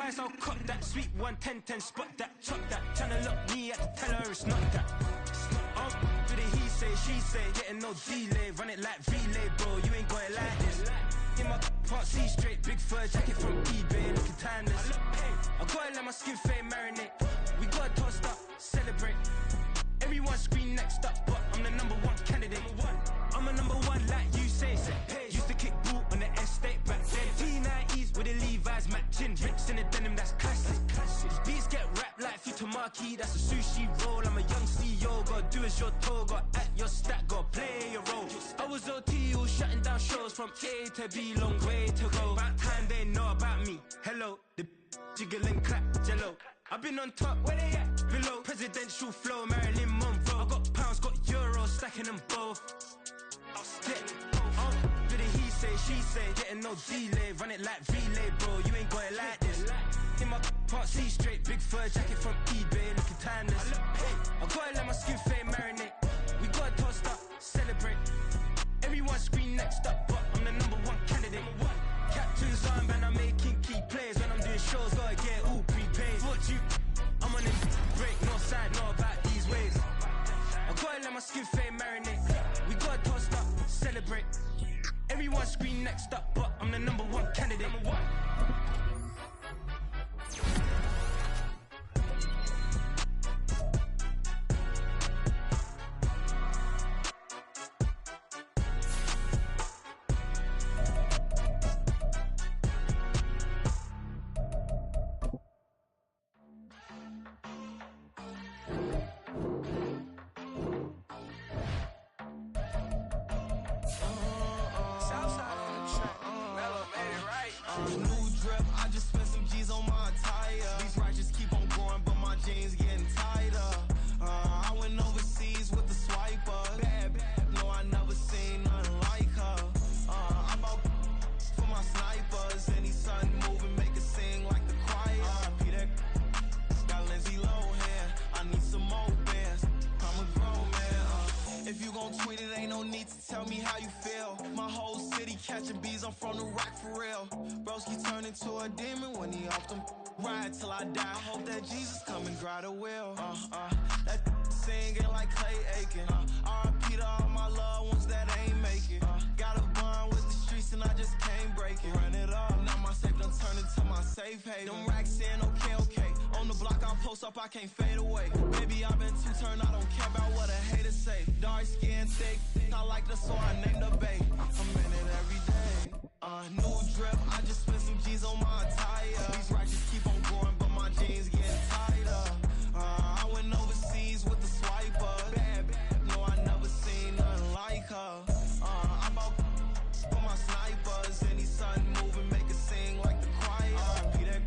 eyes, I'll cut that. Sweet 110, spot that, chop that. Tryna look me at the teller, it's not that. For the he say, she say, getting no delay. Run it like relay, bro, you ain't got it like this. In my can't see straight, big fur jacket from eBay, looking timeless. I gotta let my skin fade marinate. We gotta toast up, celebrate. Everyone scream next up, but I'm the #1 candidate. I'm a #1 like you say. Used to kick ball on the estate back then. T90s with the Levi's matching. Rips in the denim, that's classic. These beats get wrapped like Futamaki, that's a sushi roll. I'm a young CEO, gotta do as you're told. Gotta act your stat, gotta play your role. I was OT, all shutting down shows from A to B, long way to go. About time they know about me. Hello, the jiggle and clap, jello. I've been on top, where they at? Below, presidential flow, Marilyn Monroe. I got pounds, got euros, stacking them both. For the he say, she say, getting no delay. Run it like relay, bro, you ain't got it like this. In my can't see straight, big fur jacket from eBay, looking timeless. I gotta let my skin fade marinate. We gotta toast up, celebrate. Everyone scream next up, but I'm the #1 candidate. Captain's armband, I'm making key plays. When I'm doing shows, gotta get all prepaid. What you? I'm on this break, no side, know about these ways. I gotta let my skin fade marinate. We gotta toast up, celebrate. Everyone scream next up, but I'm the #1 candidate. New drip, I just spent some G's on my attire. These righteous keep on growing, but my jeans getting tighter. I went overseas with the swiper. Bad, no, I never seen nothing like her. I bought for my snipers. Any sun moving, make it sing like the choir. Peter got Lindsay Lohan. I need some more bands. I'm a grown man. If you gon' tweet it, ain't no need to tell me how you feel. My whole city catching bees, I'm from the rock for real. Broski turn into a demon when he off them. Ride till I die. I hope that Jesus come and grab the wheel. That singing like Clay Aiken. R.I.P. to all my loved ones that ain't make it. Got a bond with the streets and I just can't break it. Run it up, now my safe done turn into my safe haven. Them racks in, okay. On the block I post up, I can't fade away. Baby, I've been too turned, I don't care about what a hater say. Dark skin, thick, I like the so I named the babe. I'm in it every day. New drip, I just spent some G's on my attire. These righteous keep on growing, but my jeans getting tighter. I went overseas with the swiper. Bad, no, I never seen nothing like her. I bought for my snipers. Any sun moving, make it sing like the choir. Peter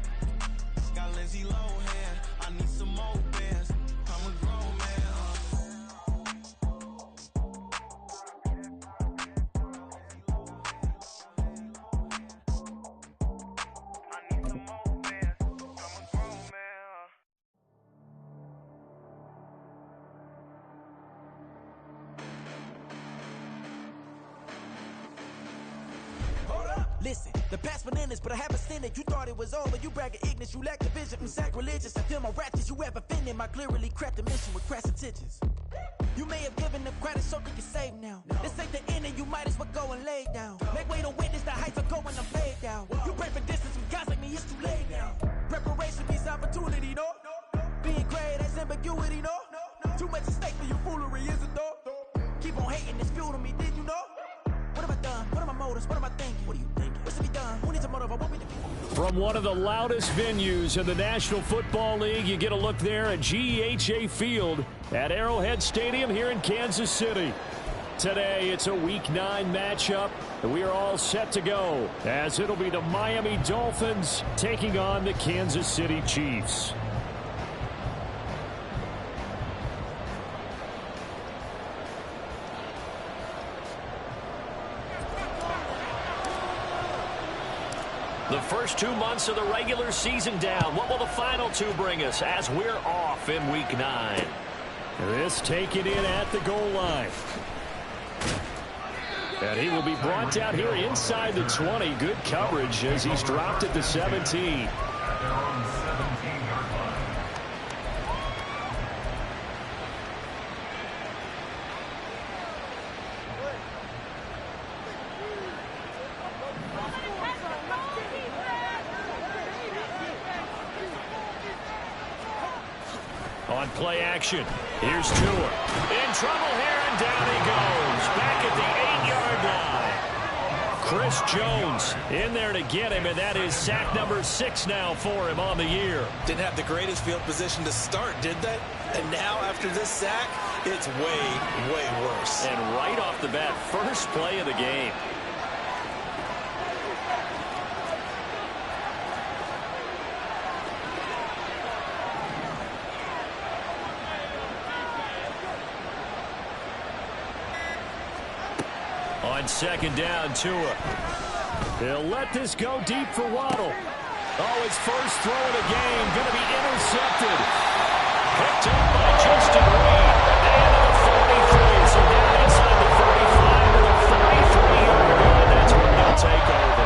got Lindsay Lohan. I need some more bands. I'm a grown man. Listen, the past bananas, but I haven't seen it. You thought it was over, you bragging ignorance, you lack the vision. I'm sacrilegious, I feel my raptures, you ever offended my clearly crafted mission with crass intentions. You may have given them credit so they can save now. This ain't the end and you might as well go and lay down. Make way to witness the heights are going, I'm laid down. You pray for distance from guys like me, it's too late now. Preparation means opportunity, no? Being great, that's ambiguity, no? Too much at stake for your foolery, is it though? Keep on hating, it's fuel to me, did you know? What have I done? What are my motives? What am I thinking? What are you thinking? What's to be done? Who needs a motive? I want me to be. From one of the loudest venues in the National Football League, you get a look there at GEHA Field at Arrowhead Stadium here in Kansas City. Today, it's a Week 9 matchup, and we are all set to go, as it'll be the Miami Dolphins taking on the Kansas City Chiefs. The first 2 months of the regular season down. What will the final 2 bring us as we're off in Week 9? This taken in at the goal line. And he will be brought down here inside the 20. Good coverage as he's dropped at the 17. their own 17-yard line. On play action, here's Tua. In trouble here, and down he goes. Back at the 8-yard line. Chris Jones in there to get him, and that is sack number 6 now for him on the year. Didn't have the greatest field position to start, did they? And now after this sack, it's way, way worse. And right off the bat, first play of the game. On second down, Tua. He'll let this go deep for Waddle. Oh, his first throw of the game going to be intercepted. Picked up by Justin Reed. And to the 43. So down inside the 35 to the 43-yard line. That's where they'll take over.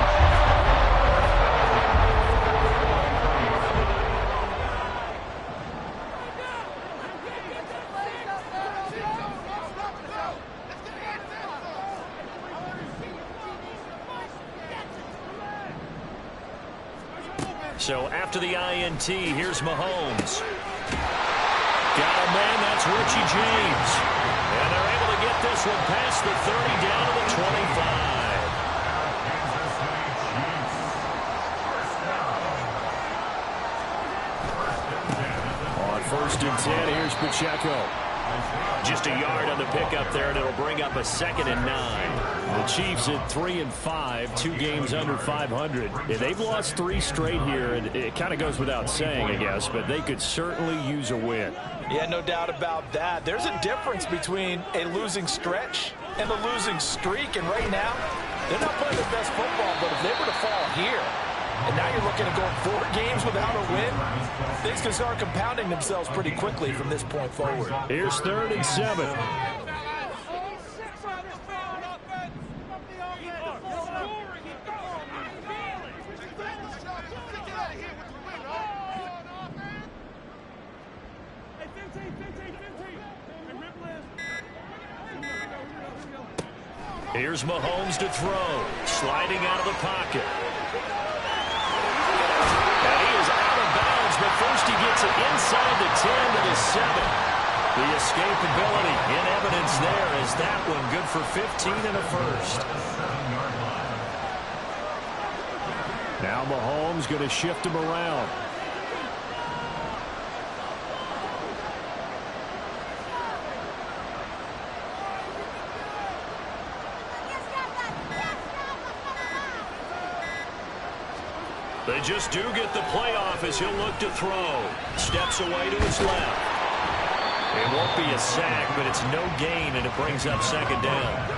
So after the INT, here's Mahomes. Got a man, that's Richie James. And they're able to get this one past the 30 down to the 25. On first and 10, here's Pacheco. Just a yard on the pickup there, and it'll bring up a 2nd and 9. The Chiefs at 3-5, 2 games under 500. Yeah, they've lost 3 straight here, and it kind of goes without saying, I guess, but they could certainly use a win. Yeah, no doubt about that. There's a difference between a losing stretch and a losing streak, and right now, they're not playing their best football, but if they were to fall here, and now you're looking at going 4 games without a win, things can start compounding themselves pretty quickly from this point forward. Here's 3rd and 7. Here's Mahomes to throw. Sliding out of the pocket. And he is out of bounds, but first he gets it inside the 10 to the 7. The escapability in evidence there as that one good for 15 and a first. Now Mahomes going to shift him around. They just do get the playoff as he'll look to throw. Steps away to his left. It won't be a sack, but it's no gain, and it brings up 2nd down.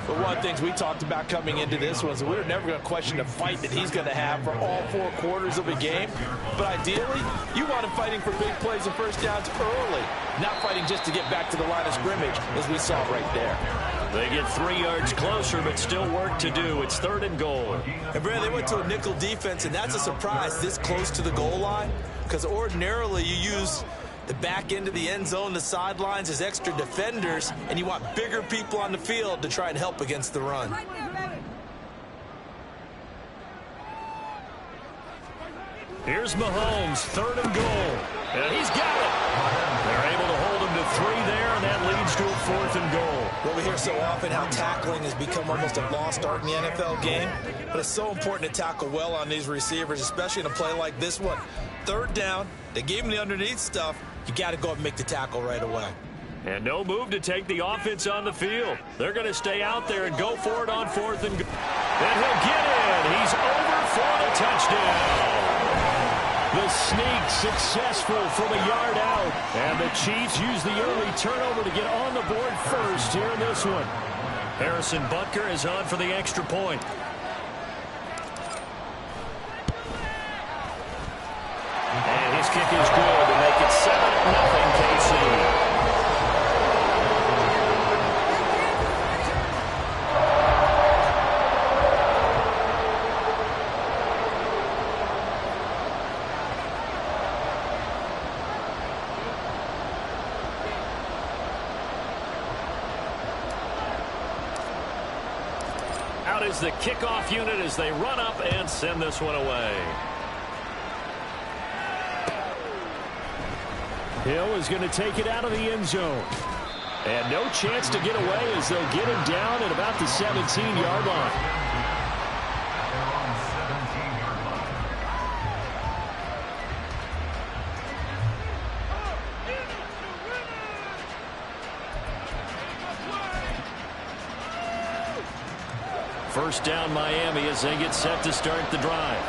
But one of the things we talked about coming into this was that we were never going to question the fight that he's going to have for all 4 quarters of a game. But ideally, you want him fighting for big plays and first downs early, not fighting just to get back to the line of scrimmage, as we saw right there. They get 3 yards closer, but still work to do. It's 3rd and goal. And, Brad, they went to a nickel defense, and that's a surprise this close to the goal line, because ordinarily you use the back end of the end zone, the sidelines as extra defenders, and you want bigger people on the field to try and help against the run. Here's Mahomes, 3rd and goal. And he's got it. They're able to hold him to 3 there, and that leads to a 4th and goal. Well, we hear so often how tackling has become almost a lost art in the NFL game, but it's so important to tackle well on these receivers, especially in a play like this one. 3rd down, they gave him the underneath stuff. You got to go up and make the tackle right away. And no move to take the offense on the field. They're going to stay out there and go for it on 4th and goal. And he'll get in. He's over for the touchdown. The sneak successful from a yard out. And the Chiefs use the early turnover to get on the board first here in this one. Harrison Butker is on for the extra point. And his kick is good to make it 7-0 KC. out is the kickoff unit as they run up and send this one away. Hill is going to take it out of the end zone. And no chance to get away as they'll get him down at about the 17-yard line. First down Miami as they get set to start the drive.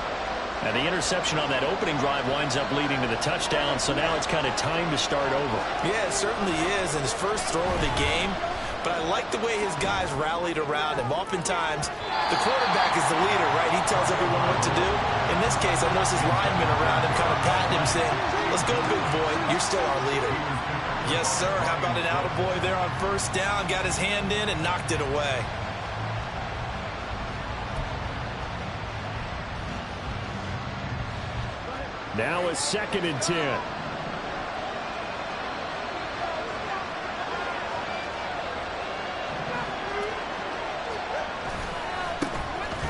And the interception on that opening drive winds up leading to the touchdown, so now it's kind of time to start over. Yeah, it certainly is, and his first throw of the game. But I like the way his guys rallied around him. Oftentimes, the quarterback is the leader, right? He tells everyone what to do. In this case, I noticed his linemen around him kind of patting him, saying, "Let's go, big boy. You're still our leader." Yes, sir. How about an attaboy there on first down? Got his hand in and knocked it away. Now a 2nd and 10.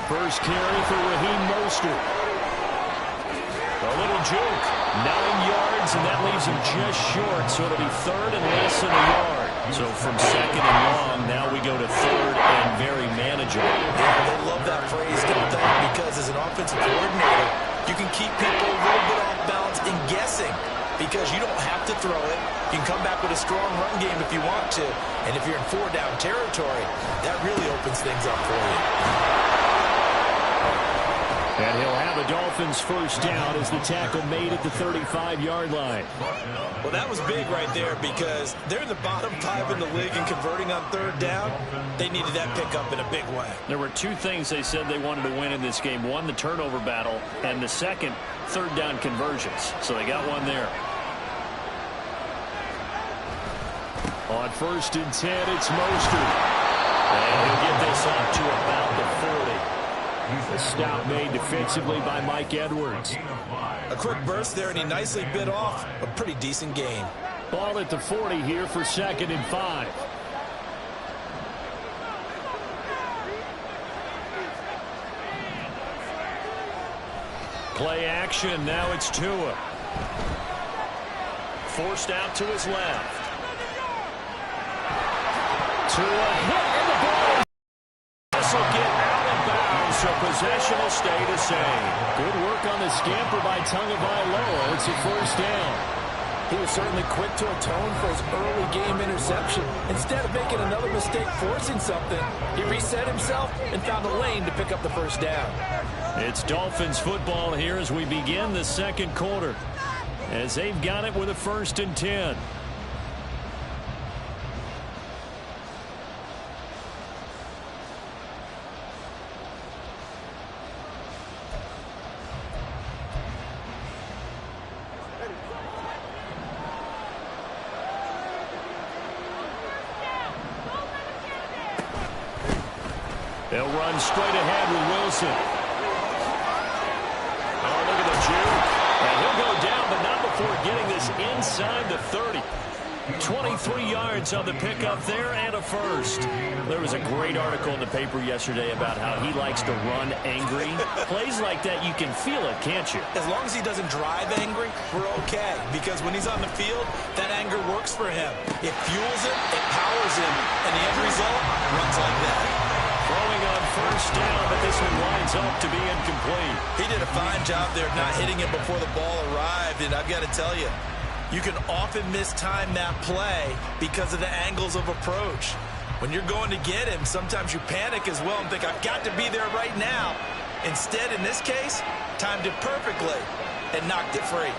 First carry for Raheem Mostert. A little juke. 9 yards, and that leaves him just short, so it'll be 3rd and less than a yard. So from 2nd and long, now we go to 3rd and very manageable. Yeah, they love that phrase, don't they? Because as an offensive coordinator, you can keep people a little bit off balance and guessing because you don't have to throw it. You can come back with a strong run game if you want to. And if you're in 4-down territory, that really opens things up for you. And he'll have a Dolphins first down as the tackle made at the 35-yard line. Well, that was big right there because they're in the bottom 5 in the league and converting on 3rd down. They needed that pickup in a big way. There were 2 things they said they wanted to win in this game. One, the turnover battle, and the second, 3rd down conversions. So they got one there. On 1st and 10, it's Mostert. And he'll get this up to about the 40. A stop made defensively by Mike Edwards. A quick burst there, and he nicely bit off a pretty decent gain. Ball at the 40 here for 2nd and 5. Play action, now it's Tua. Forced out to his left. Tua hit in the ball. This will get out of bounds, so possession will stay the same. Good work on the scamper by Tagovailoa. It's a first down. He was certainly quick to atone for his early game interception. Instead of making another mistake forcing something, he reset himself and found a lane to pick up the first down. It's Dolphins football here as we begin the 2nd quarter, as they've got it with a 1st and 10. They'll run straight ahead with Wilson. Oh, look at the juke. And he'll go down, but not before getting this inside the 30. 23 yards on the pickup there and a first. There was a great article in the paper yesterday about how he likes to run angry. Plays like that, you can feel it, can't you? As long as he doesn't drive angry, we're okay. Because when he's on the field, that anger works for him. It fuels him, it powers him, and the end result runs like that. Throwing on first down, but this one winds up to be incomplete. He did a fine job there of not hitting it before the ball arrived, and I've got to tell you, you can often mistime that play because of the angles of approach. When you're going to get him, sometimes you panic as well and think, I've got to be there right now. Instead, in this case, timed it perfectly and knocked it free.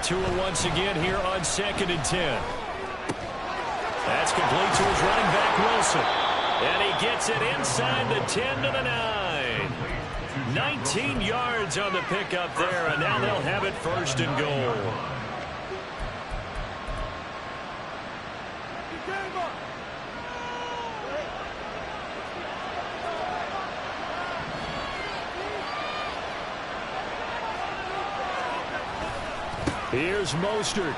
Tua once again here on 2nd and 10. That's complete to his running back, Wilson. And he gets it inside the 10 to the 9. 19 yards on the pickup there, and now they'll have it 1st and goal. Here's Mostert.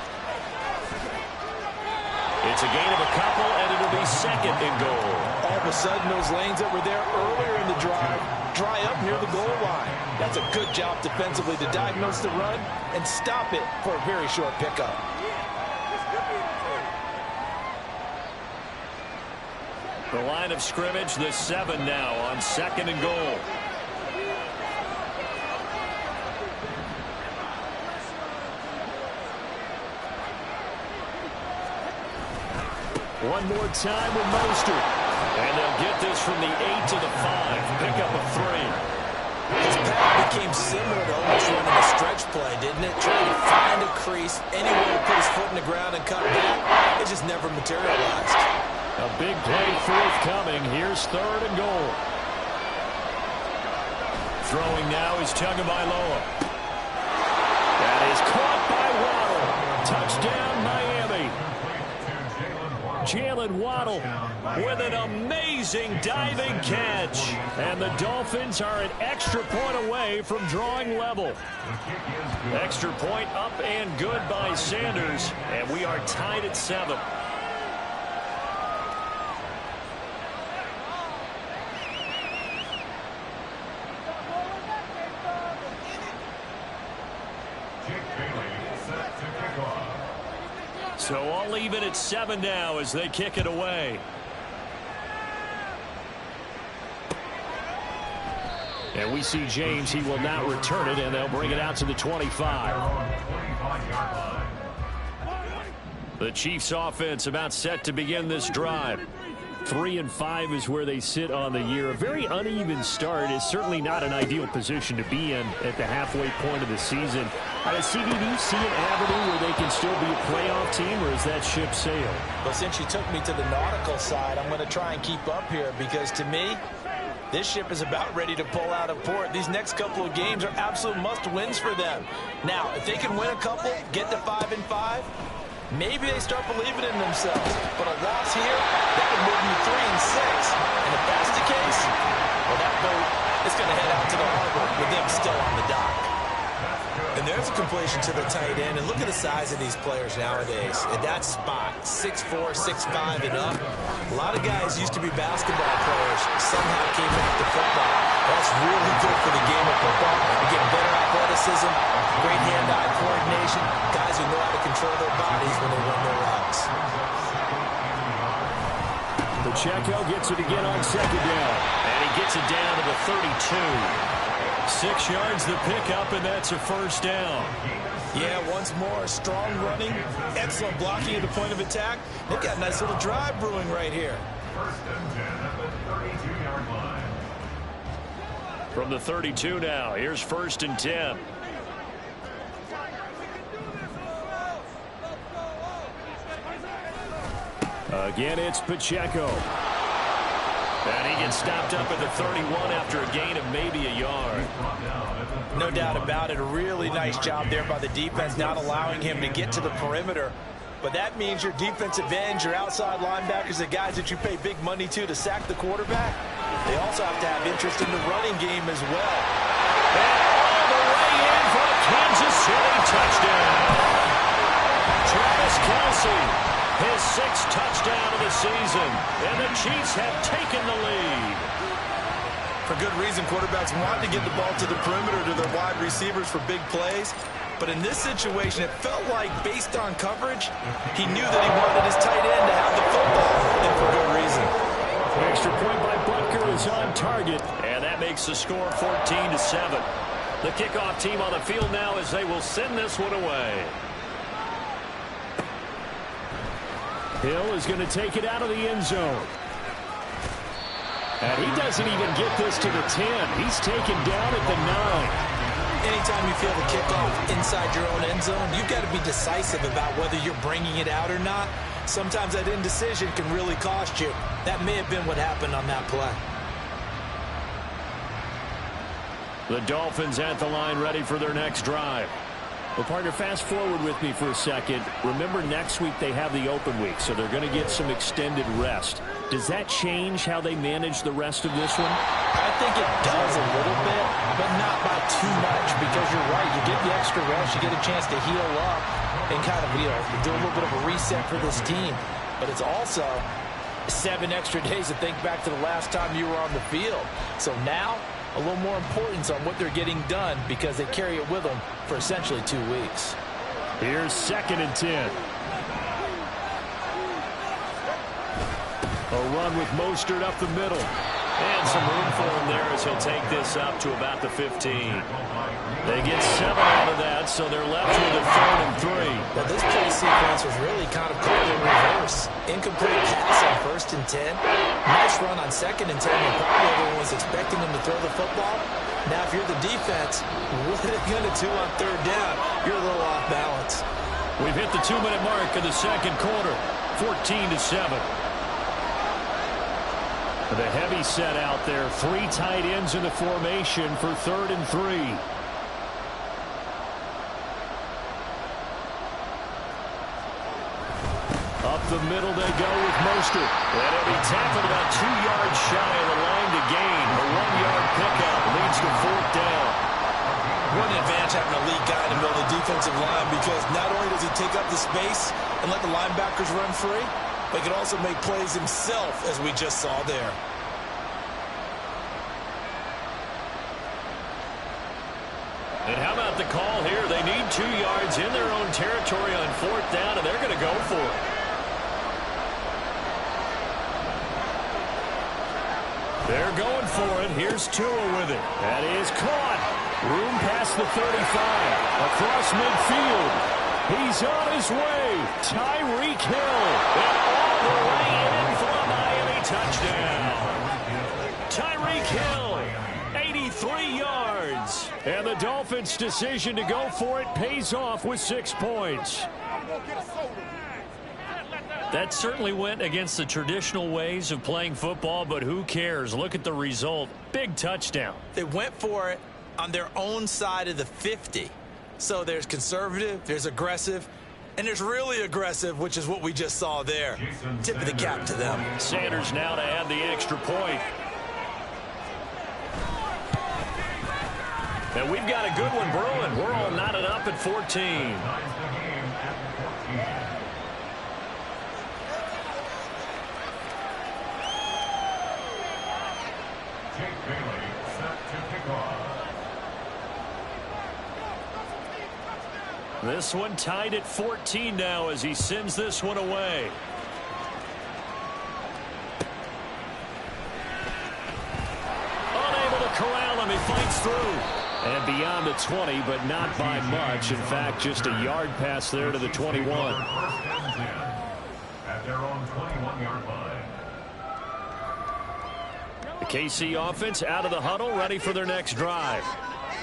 It's a gain of a couple, and it'll be second and goal. All of a sudden, those lanes that were there earlier in the drive dry up near the goal line. That's a good job defensively to diagnose the run and stop it for a very short pickup. The line of scrimmage, the 7 now on second and goal. One more time with Mostert. And they'll get this from the 8 to the 5. Pick up a 3. His pass became similar to almost running a stretch play, didn't it? Trying to find a crease, anywhere to put his foot in the ground and cut back. It just never materialized. A big play forthcoming. Here's third and goal. Throwing now is Tagovailoa. That is caught by Waddle. Touchdown, Miami. Jalen Waddle with an amazing diving catch. And the Dolphins are an extra point away from drawing level. Extra point up and good by Sanders. And we are tied at 7. So all even at 7 now as they kick it away. And we see James. He will not return it, and they'll bring it out to the 25. The Chiefs offense about set to begin this drive. 3-5 is where they sit on the year. A very uneven start is certainly not an ideal position to be in at the halfway point of the season. CB, do you see an avenue where they can still be a playoff team, or is that ship sailed? Well, since you took me to the nautical side, I'm going to try and keep up here because to me, this ship is about ready to pull out of port. These next couple of games are absolute must-wins for them. Now, if they can win a couple, get to 5-5, maybe they start believing in themselves. But a loss here, that would move you 3-6. And if that's the case, well, that boat is going to head out to the harbor with them still on the dock. And there's a completion to the tight end. And look at the size of these players nowadays. At that spot, 6'4", 6'5", and up. A lot of guys used to be basketball players. Somehow came back to football. That's really good for the game of football. You get better athleticism, great hand-eye coordination. Guys who know how to control their bodies when they run their routes. Pacheco gets it again on second down. And he gets it down to the 32. 6 yards the pickup, and that's a first down. Yeah, once more, strong running, excellent blocking at the point of attack. They've got a nice little drive brewing right here. First and 10 at the 32-yard line. From the 32 now, here's first and 10. Again, it's Pacheco. And he gets stopped up at the 31 after a gain of maybe a yard. No doubt about it. A really nice job there by the defense, not allowing him to get to the perimeter. But that means your defensive ends, your outside linebackers, the guys that you pay big money to sack the quarterback, they also have to have interest in the running game as well. And all the way in for a Kansas City touchdown. Travis Kelce. His 6th touchdown of the season, and the Chiefs have taken the lead. For good reason, quarterbacks want to get the ball to the perimeter to their wide receivers for big plays. But in this situation, it felt like, based on coverage, he knew that he wanted his tight end to have the football, and for good reason. Extra point by Butker is on target, and that makes the score 14-7. The kickoff team on the field now as they will send this one away. Hill is going to take it out of the end zone. And he doesn't even get this to the 10. He's taken down at the 9. Anytime you feel the kickoff inside your own end zone, you've got to be decisive about whether you're bringing it out or not. Sometimes that indecision can really cost you. That may have been what happened on that play. The Dolphins at the line, ready for their next drive. Well, partner, fast forward with me for a second. Remember, next week they have the open week, so they're going to get some extended rest. Does that change how they manage the rest of this one? I think it does a little bit, but not by too much, because you're right. You get the extra rest. You get a chance to heal up and kind of, do a little bit of a reset for this team. but it's also 7 extra days to think back to the last time you were on the field. So now, a little more importance on what they're getting done because they carry it with them for essentially 2 weeks. Here's 2nd and 10. A run with Mostert up the middle. And some room for him there as he'll take this up to about the 15. They get 7 out of that, so they're left with a 3rd and 3. Well, this play sequence was really kind of called in reverse. Incomplete pass on 1st and 10. Nice run on 2nd and 10 when probably everyone was expecting them to throw the football. Now, if you're the defense, what are they going to do on 3rd down? You're a little off balance. We've hit the 2-minute mark in the 2nd quarter, 14-7. The heavy set out there. 3 tight ends in the formation for 3rd and 3. Up the middle they go with Mostert. And he'll be tackled about 2 yards shy of the line to gain. A 1-yard pickup leads to 4th down. What an advantage having a lead guy in the middle of the defensive line, because not only does he take up the space and let the linebackers run free, but he can also make plays himself, as we just saw there. And how about the call here? They need 2 yards in their own territory on 4th down, and they're going to go for it. They're going for it. Here's Tua with it. That is caught. Room past the 35. Across midfield. He's on his way. Tyreek Hill. And all the way in for a Miami touchdown. Tyreek Hill. 83 yards. And the Dolphins' decision to go for it pays off with 6 points. That certainly went against the traditional ways of playing football, but who cares? Look at the result. Big touchdown. They went for it on their own side of the 50. So there's conservative, there's aggressive, and there's really aggressive, which is what we just saw there. Tip of the cap to them. Sanders now to add the extra point. And we've got a good one brewing. We're all knotted up at 14. This one tied at 14 now as he sends this one away. Unable to corral him. He fights through. And beyond the 20, but not by much. In fact, just a yard pass there to the 21. At their own 21-yard line. The KC offense out of the huddle, ready for their next drive.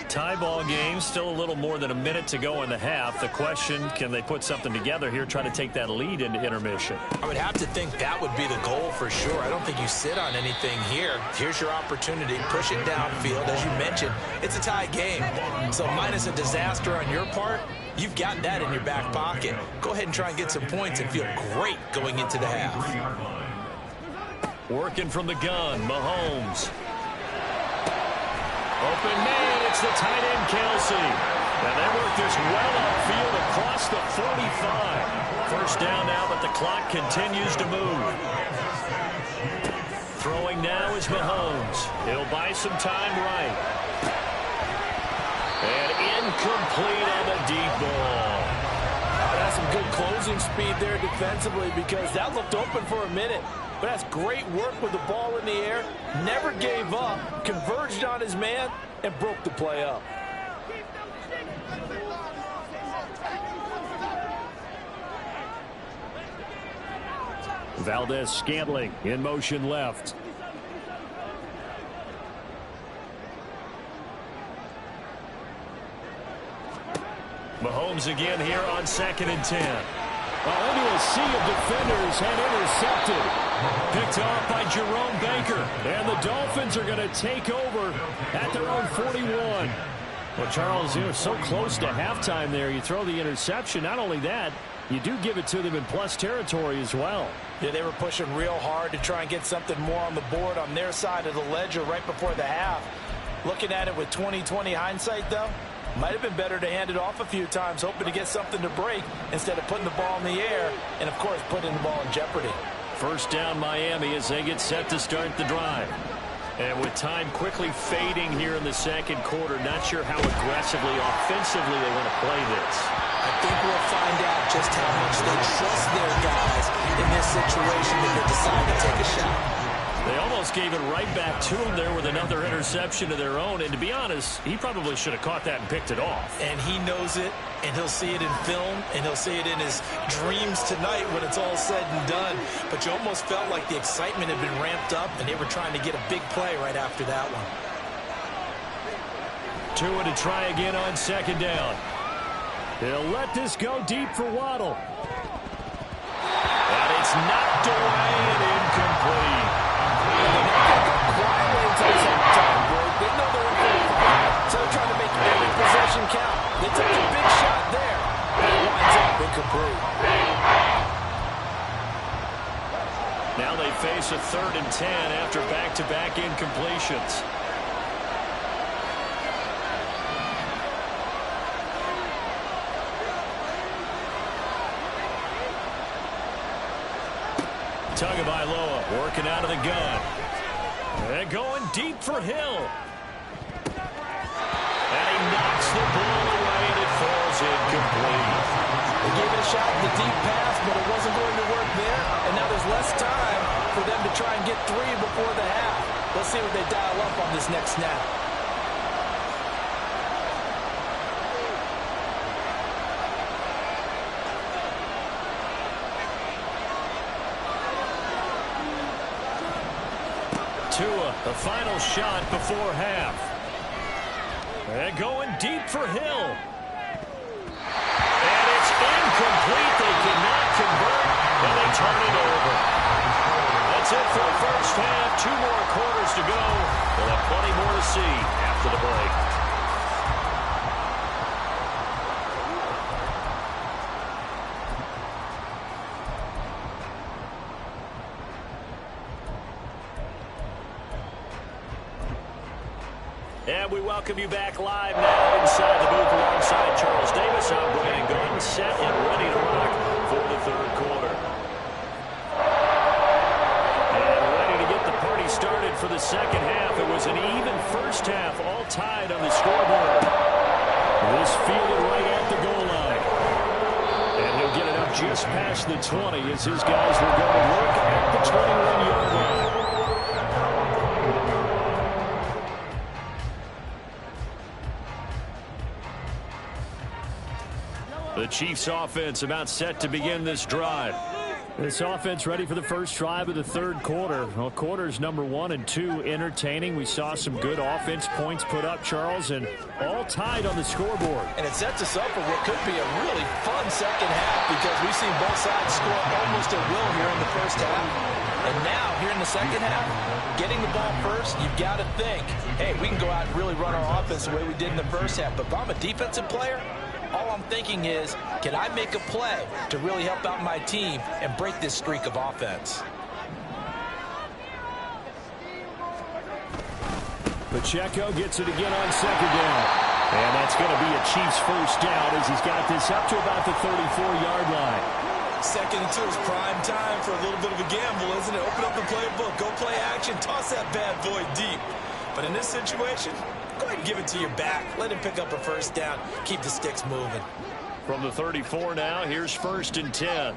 Tie ball game, still a little more than a minute to go in the half. The question, can they put something together here, try to take that lead into intermission? I would have to think that would be the goal for sure. I don't think you sit on anything here. Here's your opportunity. Push it downfield. As you mentioned, it's a tie game. So minus a disaster on your part, you've got that in your back pocket. Go ahead and try and get some points and feel great going into the half. Working from the gun, Mahomes. Open man, it's the tight end, Kelsey. And they work this well upfield across the 45. First down now, but the clock continues to move. Throwing now is Mahomes. He'll buy some time right. And incomplete on the deep ball. That's some good closing speed there defensively, because that looked open for a minute. But that's great work with the ball in the air. Never gave up, converged on his man, and broke the play up. Valdez-Scantling in motion left. Mahomes again here on 2nd and 10. Into a sea of defenders and intercepted. Picked off by Jerome Baker. And the Dolphins are going to take over at their own 41. Well, Charles, you're so close to halftime there. You throw the interception. Not only that, you do give it to them in plus territory as well. Yeah, they were pushing real hard to try and get something more on the board on their side of the ledger right before the half. Looking at it with 20/20 hindsight, though, Might have been better to hand it off a few times, hoping to get something to break instead of putting the ball in the air and, of course, putting the ball in jeopardy. First down Miami as they get set to start the drive. And with time quickly fading here in the second quarter, not sure how aggressively, offensively they want to play this. I think we'll find out just how much they trust their guys in this situation when they decide to take a shot. They almost gave it right back to him there with another interception of their own. And to be honest, he probably should have caught that and picked it off. And he knows it, and he'll see it in film, and he'll see it in his dreams tonight when it's all said and done. But you almost felt like the excitement had been ramped up, and they were trying to get a big play right after that one. Tua to try again on second down. He'll let this go deep for Waddle. And it's knocked away and incomplete. They know they're in for a fight, so they're trying to make every possession count. They took a big shot there, and it winds up incomplete. Now they face a 3rd and 10 after back-to-back incompletions. Tagovailoa working out of the gun. And going deep for Hill. And he knocks the ball away, and it falls incomplete. They gave it a shot in the deep pass, but it wasn't going to work there. And now there's less time for them to try and get 3 before the half. Let's see what they dial up on this next snap. Tua, the final shot before half. And going deep for Hill. And it's incomplete. They cannot convert, and they turn it over. That's it for the first half. 2 more quarters to go. We'll have plenty more to see after the break. And we welcome you back live now inside the booth alongside Charles Davis. I'm Brandon Gordon, set and ready to rock for the 3rd quarter. And ready to get the party started for the second half. It was an even first half, all tied on the scoreboard. This fielded right at the goal line. And he'll get it up just past the 20 as his guys will go to work at the 21-yard line. The Chiefs offense about set to begin this drive. This offense ready for the first drive of the 3rd quarter. Well, quarters number 1 and 2 entertaining. We saw some good offense points put up, Charles, and all tied on the scoreboard. And it sets us up for what could be a really fun second half because we've seen both sides score almost at will here in the first half. And now, here in the second half, getting the ball first, you've got to think, hey, we can go out and really run our offense the way we did in the first half. But if I'm a defensive player, all I'm thinking is, can I make a play to really help out my team and break this streak of offense? Pacheco gets it again on second down. And that's going to be a Chiefs first down as he's got this up to about the 34-yard line. 2nd and 2 is prime time for a little bit of a gamble, isn't it? Open up the playbook, go play action, toss that bad boy deep. But in this situation, go ahead and give it to your back. Let him pick up a first down. Keep the sticks moving. From the 34 now, here's 1st and 10.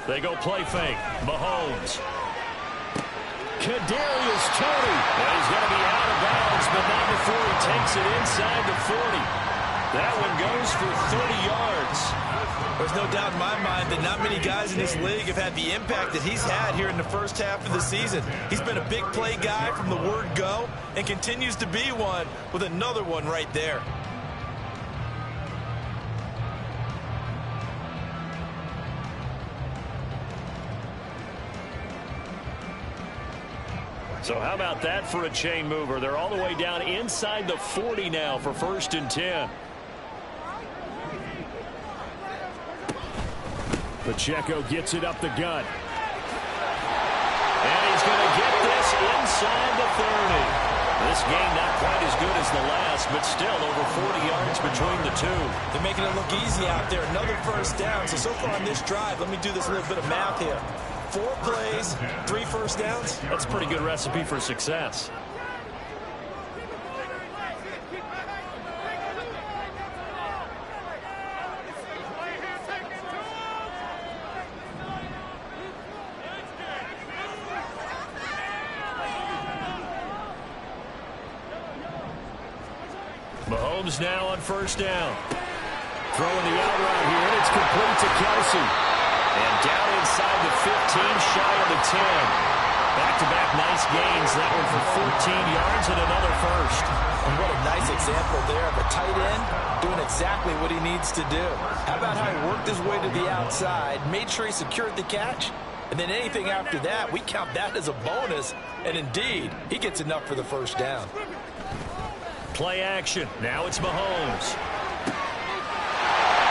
They go play fake. Mahomes. Kadarius Toney. Well, he's going to be out of bounds, but not before he takes it inside the 40. That one goes for 30 yards. There's no doubt in my mind that not many guys in this league have had the impact that he's had here in the first half of the season. He's been a big play guy from the word go and continues to be one with another one right there. So how about that for a chain mover? They're all the way down inside the 40 now for 1st and 10. Pacheco gets it up the gut. And he's going to get this inside the 30. This game not quite as good as the last, but still over 40 yards between the two. They're making it look easy out there. Another first down. So far on this drive, let me do this little bit of math here. 4 plays, 3 first downs. That's a pretty good recipe for success. Mahomes now on first down. Throwing the out route here, and it's complete to Kelsey. And down inside the 15, shy of the 10. Back-to-back nice gains. That one for 14 yards and another first. And what a nice example there of a tight end doing exactly what he needs to do. How about how he worked his way to the outside, made sure he secured the catch, and then anything after that, we count that as a bonus. And indeed, he gets enough for the first down. Play action. Now it's Mahomes.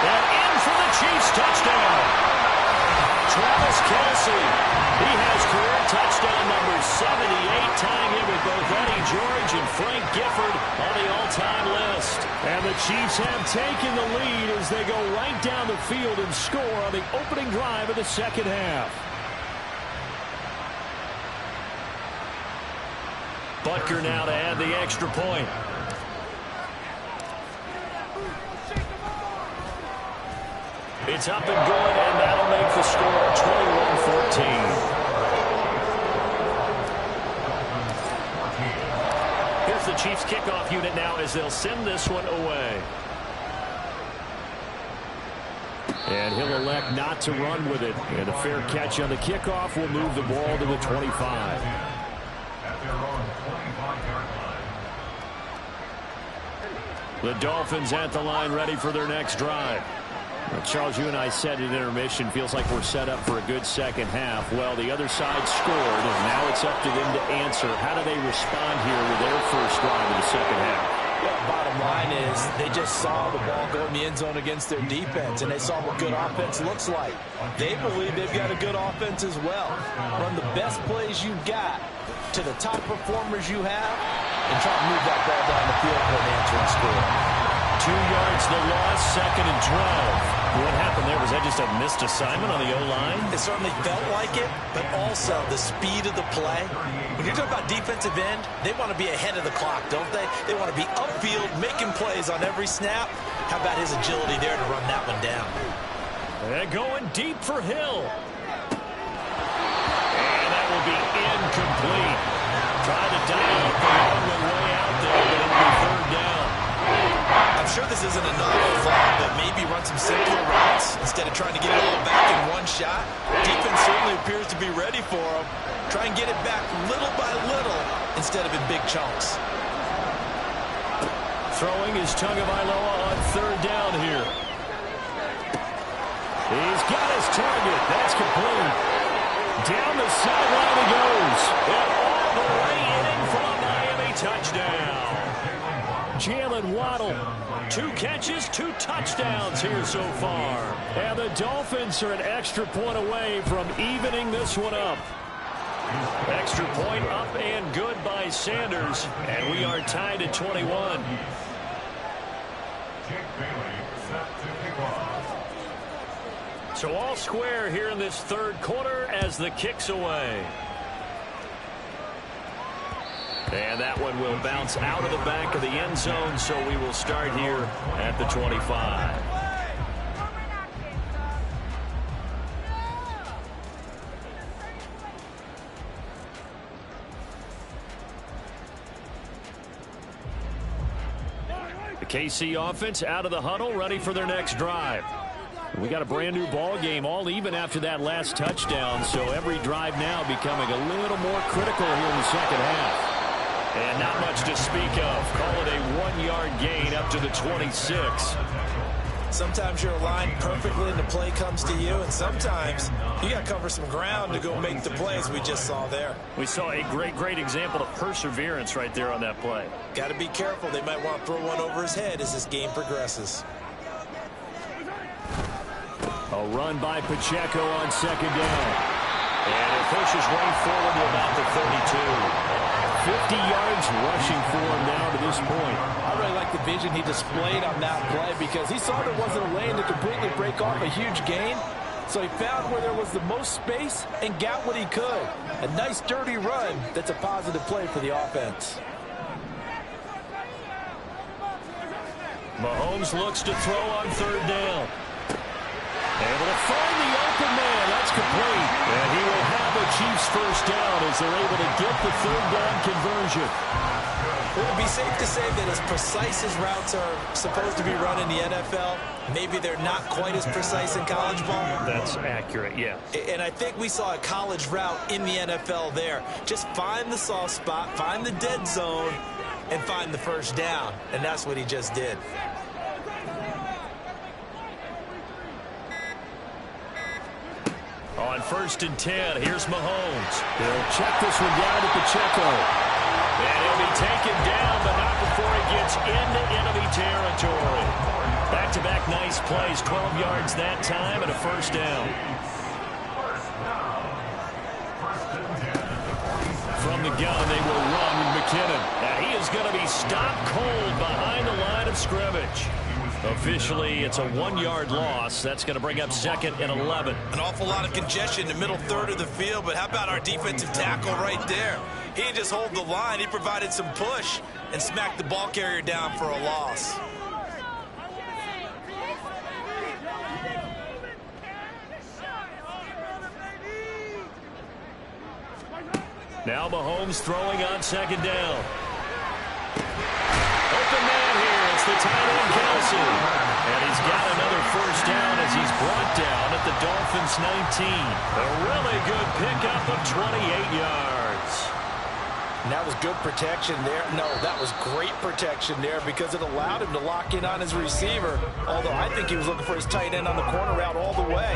And in for the Chiefs touchdown. Travis Kelsey. He has career touchdown number 78, tying him with both Eddie George and Frank Gifford on the all-time list. And the Chiefs have taken the lead as they go right down the field and score on the opening drive of the second half. Butker now to add the extra point. It's up and good, and that'll make the score 21-14. Here's the Chiefs kickoff unit now as they'll send this one away. And he'll elect not to run with it. And a fair catch on the kickoff will move the ball to the 25. The Dolphins at the line, ready for their next drive. Well, Charles, you and I said at intermission, feels like we're set up for a good second half. Well, the other side scored, and now it's up to them to answer. How do they respond here with their first drive of the second half? Well, bottom line is they just saw the ball go in the end zone against their defense, and they saw what good offense looks like. They believe they've got a good offense as well. Run the best plays you've got to the top performers you have, and try to move that ball down the field for an answering score. 2 yards the loss, 2nd and 12. What happened there? Was that just a missed assignment on the O-line? It certainly felt like it, but also the speed of the play. When you talk about defensive end, they want to be ahead of the clock, don't they? They want to be upfield, making plays on every snap. How about his agility there to run that one down? And going deep for Hill. And that will be incomplete. Trying to dial up the long one way out there, but it'll be 3rd down. I'm sure this isn't enough, but maybe run some simpler routes instead of trying to get it all back in one shot. Defense certainly appears to be ready for him. Try and get it back little by little instead of in big chunks. Throwing is Tagovailoa on 3rd down here. He's got his target. That's complete. Down the sideline he goes. And all the way in for a Miami touchdown. Jalen Waddle, 2 catches, 2 touchdowns here so far. And the Dolphins are an extra point away from evening this one up. Extra point up and good by Sanders. And we are tied at 21. So all square here in this 3rd quarter as the kick's away. And that one will bounce out of the back of the end zone, so we will start here at the 25. The KC offense out of the huddle, ready for their next drive. We got a brand new ball game, all even after that last touchdown, so every drive now becoming a little more critical here in the second half. And not much to speak of. Call it a 1-yard gain up to the 26. Sometimes you're aligned perfectly and the play comes to you, and sometimes you got to cover some ground to go make the plays we just saw there. We saw a great example of perseverance right there on that play. Got to be careful. They might want to throw one over his head as this game progresses. A run by Pacheco on second down. And it pushes way forward to about the 32. 50 yards rushing for him now to this point. I really like the vision he displayed on that play because he saw there wasn't a lane to completely break off a huge gain. So he found where there was the most space and got what he could. A nice dirty run that's a positive play for the offense. Mahomes looks to throw on third down. Able to find the open man. That's complete. And he will have a Chiefs first down as they're able to get the third down conversion. It would be safe to say that as precise as routes are supposed to be run in the NFL, maybe they're not quite as precise in college ball. That's accurate, yeah. And I think we saw a college route in the NFL there. Just find the soft spot, find the dead zone, and find the first down. And that's what he just did. On 1st and 10, here's Mahomes. He'll check this one down to Pacheco. And he'll be taken down, but not before he gets into enemy territory. Back-to-back nice plays, 12 yards that time, and a first down. From the gun, they will run with McKinnon. Now he is going to be stopped cold behind the line of scrimmage. Officially, it's a 1-yard loss. That's going to bring up 2nd and 11. An awful lot of congestion in the middle third of the field, but how about our defensive tackle right there? He didn't just hold the line. He provided some push and smacked the ball carrier down for a loss. Now Mahomes throwing on second down. Open man here. It's the tight end, Kelsey. And he's got another first down as he's brought down at the Dolphins' 19. A really good pickup of 28 yards. And that was good protection there. No, that was great protection there because it allowed him to lock in on his receiver. Although I think he was looking for his tight end on the corner route all the way.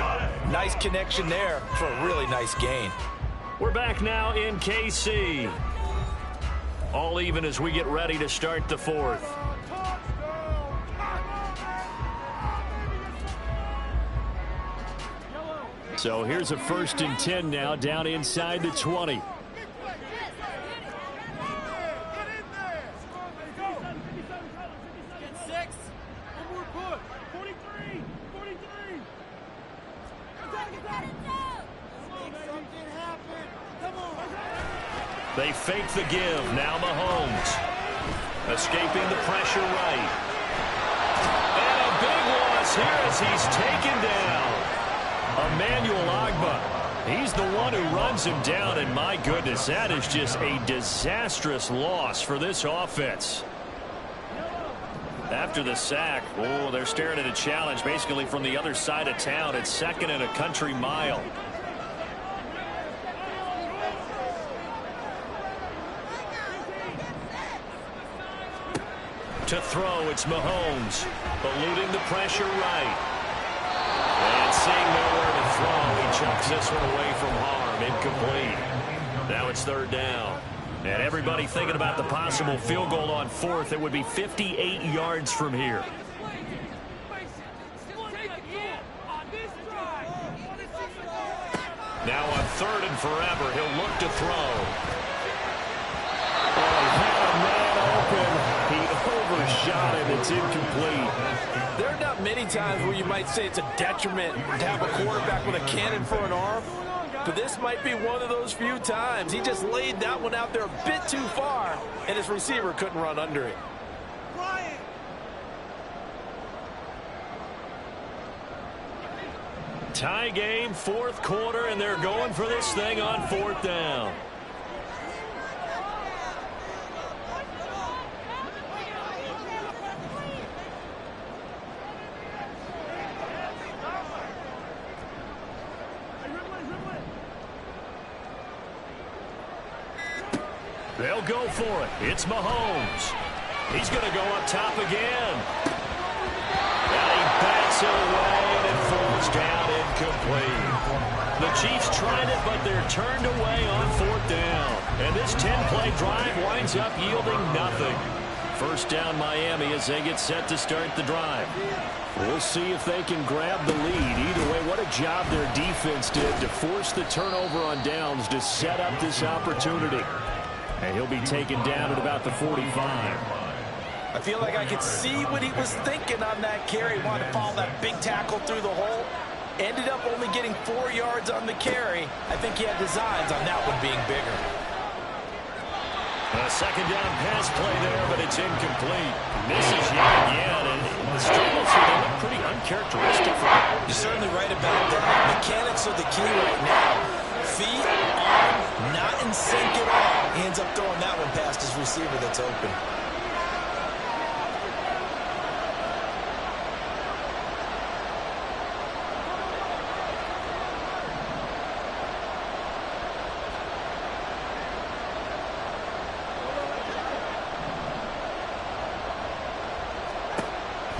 Nice connection there for a really nice gain. We're back now in KC. All even as we get ready to start the fourth. So here's a 1st and 10 now down inside the 20. They fake the give. Now Mahomes. Escaping the pressure right. And a big loss here as he's taken down. Emmanuel Ogbah. He's the one who runs him down, and my goodness, that is just a disastrous loss for this offense. After the sack, oh, they're staring at a challenge basically from the other side of town. It's 2nd and a country mile. To throw, it's Mahomes. Eluding the pressure right. And seeing nowhere to throw, he chucks this one away from harm. Incomplete. Now it's 3rd down. And everybody thinking about the possible field goal on 4th. It would be 58 yards from here. Now on 3rd and forever, he'll look to throw. Oh, he had a man open. He overshot it. It's incomplete. There are not many times where you might say it's a detriment to have a quarterback with a cannon for an arm, but this might be one of those few times. He just laid that one out there a bit too far, and his receiver couldn't run under it. Tie game, 4th quarter, and they're going for this thing on 4th down. They'll go for it. It's Mahomes. He's going to go up top again. And he bats it away, and it falls down incomplete. The Chiefs tried it, but they're turned away on 4th down. And this 10-play drive winds up yielding nothing. First down Miami as they get set to start the drive. We'll see if they can grab the lead. Either way, what a job their defense did to force the turnover on downs to set up this opportunity. And he'll be taken down at about the 45. I feel like I could see what he was thinking on that carry. He wanted to follow that big tackle through the hole. Ended up only getting 4 yards on the carry. I think he had designs on that one being bigger. A second down pass play there, but it's incomplete. Misses yet again, and the struggles here, they look pretty uncharacteristic for him. You're certainly right about that. Mechanics are the key right now. Feet, arm, not in sync at all. He ends up throwing that one past his receiver that's open.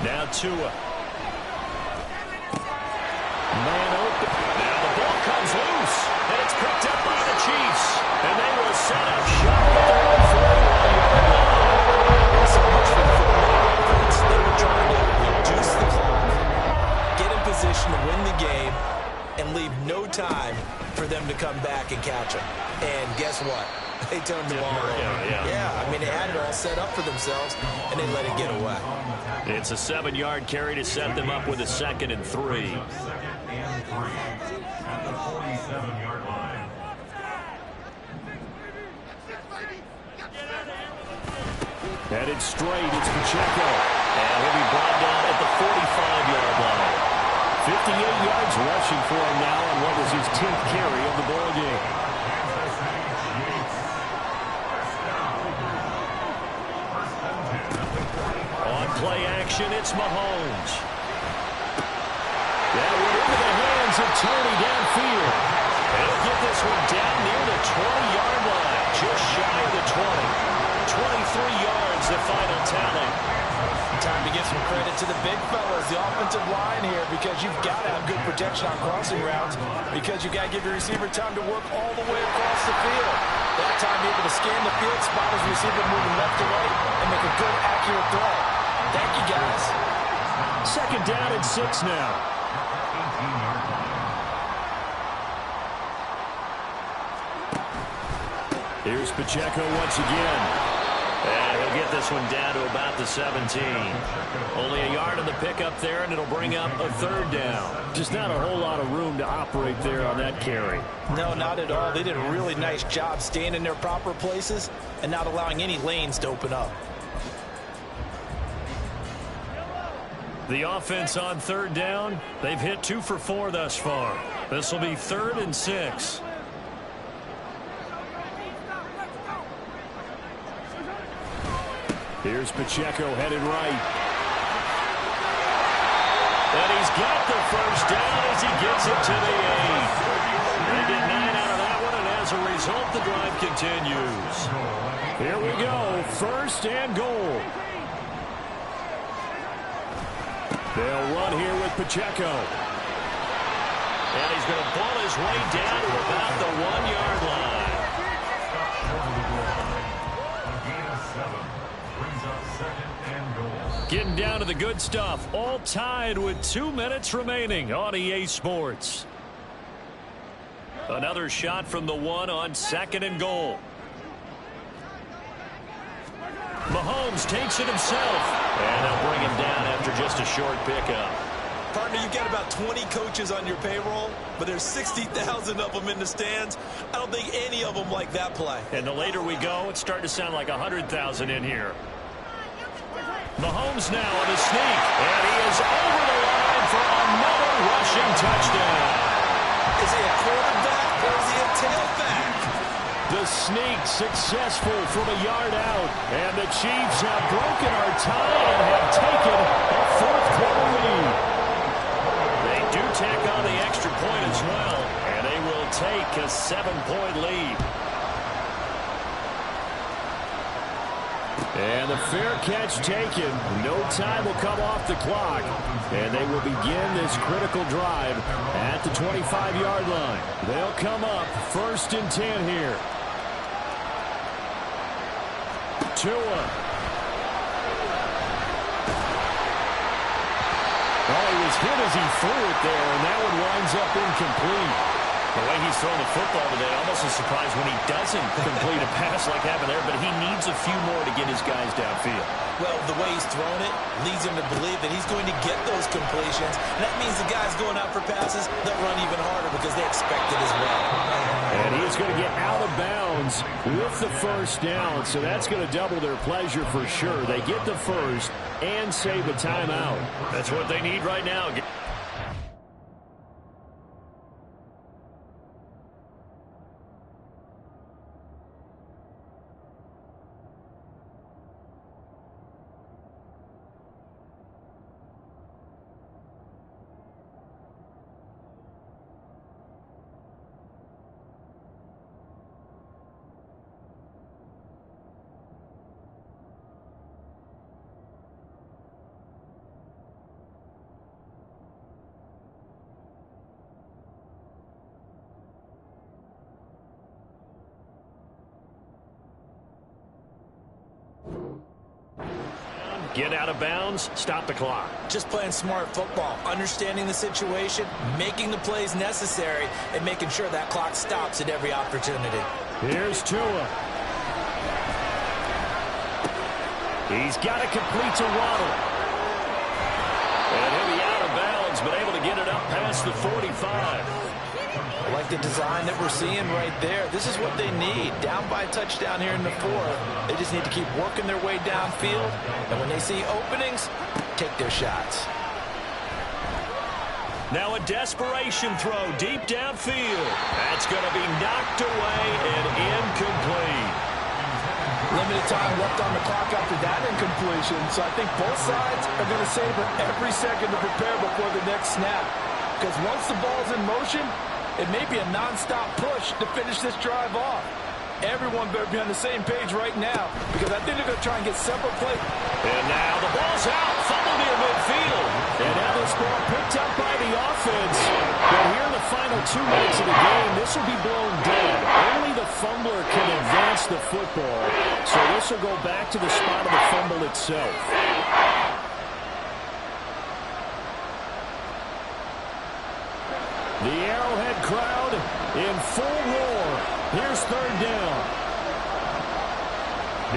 Now Tua. Man open. Now the ball comes loose, and it's picked up by the Chiefs. And they will set up shop at their own 41-yard line. So much for the football offense. They were trying to reduce the clock, get in position to win the game, and leave no time for them to come back and catch them. And guess what? They turned the ball over. Yeah, I mean, they had it all set up for themselves, and they let it get away. It's a 7-yard carry to set them up with a 2nd and 3. At the 47-yard line. Headed straight, it's Pacheco. And he'll be brought down at the 45-yard line. 58 yards rushing for him now on what was his 10th carry of the ball game. On play action, it's Mahomes. That went into the hands of Tony downfield. He'll get this one down near the 20-yard line, just shy of the 20. 23 yards, the final tally. Time to give some credit to the big fellas, the offensive line here, because you've got to have good protection on crossing routes, because you've got to give your receiver time to work all the way across the field. That time able to scan the field, spot his receiver moving left to right, and make a good, accurate throw. Thank you, guys. Second down and 6 now. Here's Pacheco once again. And he'll get this one down to about the 17. Only a yard on the pickup there, and it'll bring up a 3rd down. Just not a whole lot of room to operate there on that carry. No, not at all. They did a really nice job staying in their proper places and not allowing any lanes to open up. The offense on 3rd down, they've hit 2 for 4 thus far. This will be 3rd and 6. Here's Pacheco headed right. And he's got the first down as he gets it to the 8. They get 9 out of that one, and as a result, the drive continues. Here we go, 1st and goal. They'll run here with Pacheco. And he's going to pull his way down to about the 1-yard line. Getting down to the good stuff. All tied with 2 minutes remaining on EA Sports. Another shot from the 1 on 2nd and goal. Mahomes takes it himself. And they'll bring him down after just a short pickup. Partner, you've got about 20 coaches on your payroll, but there's 60,000 of them in the stands. I don't think any of them like that play. And the later we go, it's starting to sound like 100,000 in here. Mahomes now on the sneak, and he is over the line for another rushing touchdown. Is he a quarterback or is he a tailback? The sneak successful from a yard out, and the Chiefs have broken our tie and have taken a 4th quarter lead. They do tack on the extra point as well, and they will take a 7-point lead. And the fair catch taken. No time will come off the clock. And they will begin this critical drive at the 25-yard line. They'll come up 1st and 10 here. Tua. as hit as he threw it there, and that one winds up incomplete. The way he's throwing the football today, almost a surprise when he doesn't complete a pass like happened there, but he needs a few more to get his guys downfield. Well, the way he's thrown it leads him to believe that he's going to get those completions. And that means the guys going out for passes, they'll run even harder because they expect it as well. And he is going to get out of bounds with the first down, so that's going to double their pleasure for sure. They get the first and save a timeout. That's what they need right now. Get out of bounds, stop the clock. Just playing smart football, understanding the situation, making the plays necessary, and making sure that clock stops at every opportunity. Here's Tua. He's got to complete to Waddle. And he'll be out of bounds, but able to get it up past the 45. I like the design that we're seeing right there. This is what they need. Down by a touchdown here in the fourth. They just need to keep working their way downfield. And when they see openings, take their shots. Now a desperation throw deep downfield. That's going to be knocked away and incomplete. Limited time left on the clock after that incompletion. So I think both sides are going to savor every second to prepare before the next snap. Because once the ball's in motion, it may be a non-stop push to finish this drive off. Everyone better be on the same page right now because I think they're going to try and get several plays. And now the ball's out, fumble near midfield. And now this ball picked up by the offense. But here in the final 2 minutes of the game, this will be blown dead. Only the fumbler can advance the football. So this will go back to the spot of the fumble itself. The Arrowhead crowd in full roar. Here's third down.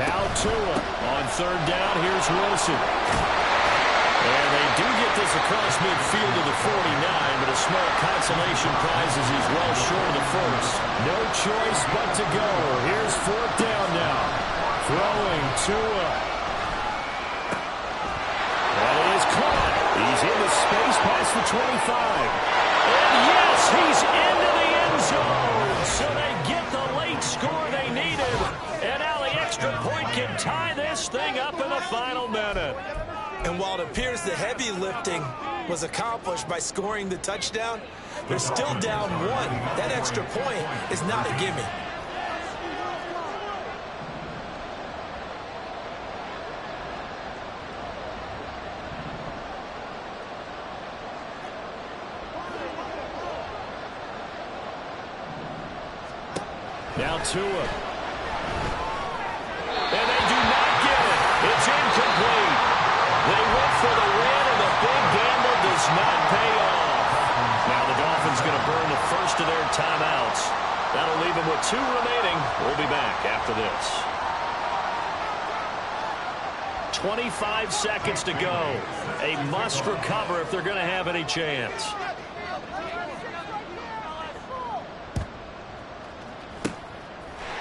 Now Tua on third down. Here's Wilson. And they do get this across midfield to the 49, but a small consolation prize as he's well short of the first. No choice but to go. Here's fourth down now. Throwing Tua. That is caught. He's in the space past the 25. And yes, he's into the end zone. So they get the late score they needed. And now the extra point can tie this thing up in the final minute. And while it appears the heavy lifting was accomplished by scoring the touchdown, they're still down one. That extra point is not a gimme. Now Tua. And they do not get it. It's incomplete. They went for the win, and the big gamble does not pay off. Now the Dolphins going to burn the first of their timeouts. That'll leave them with 2 remaining. We'll be back after this. 25 seconds to go. A must recover if they're going to have any chance.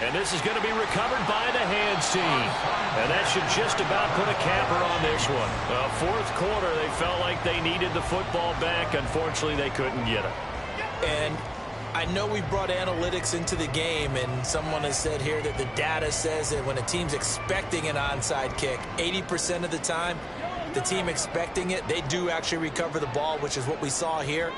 And this is going to be recovered by the hands team. And that should just about put a capper on this one. Fourth quarter, they felt like they needed the football back. Unfortunately, they couldn't get it. And I know we brought analytics into the game, and someone has said here that the data says that when a team's expecting an onside kick, 80% of the time, the team expecting it, they do actually recover the ball, which is what we saw here.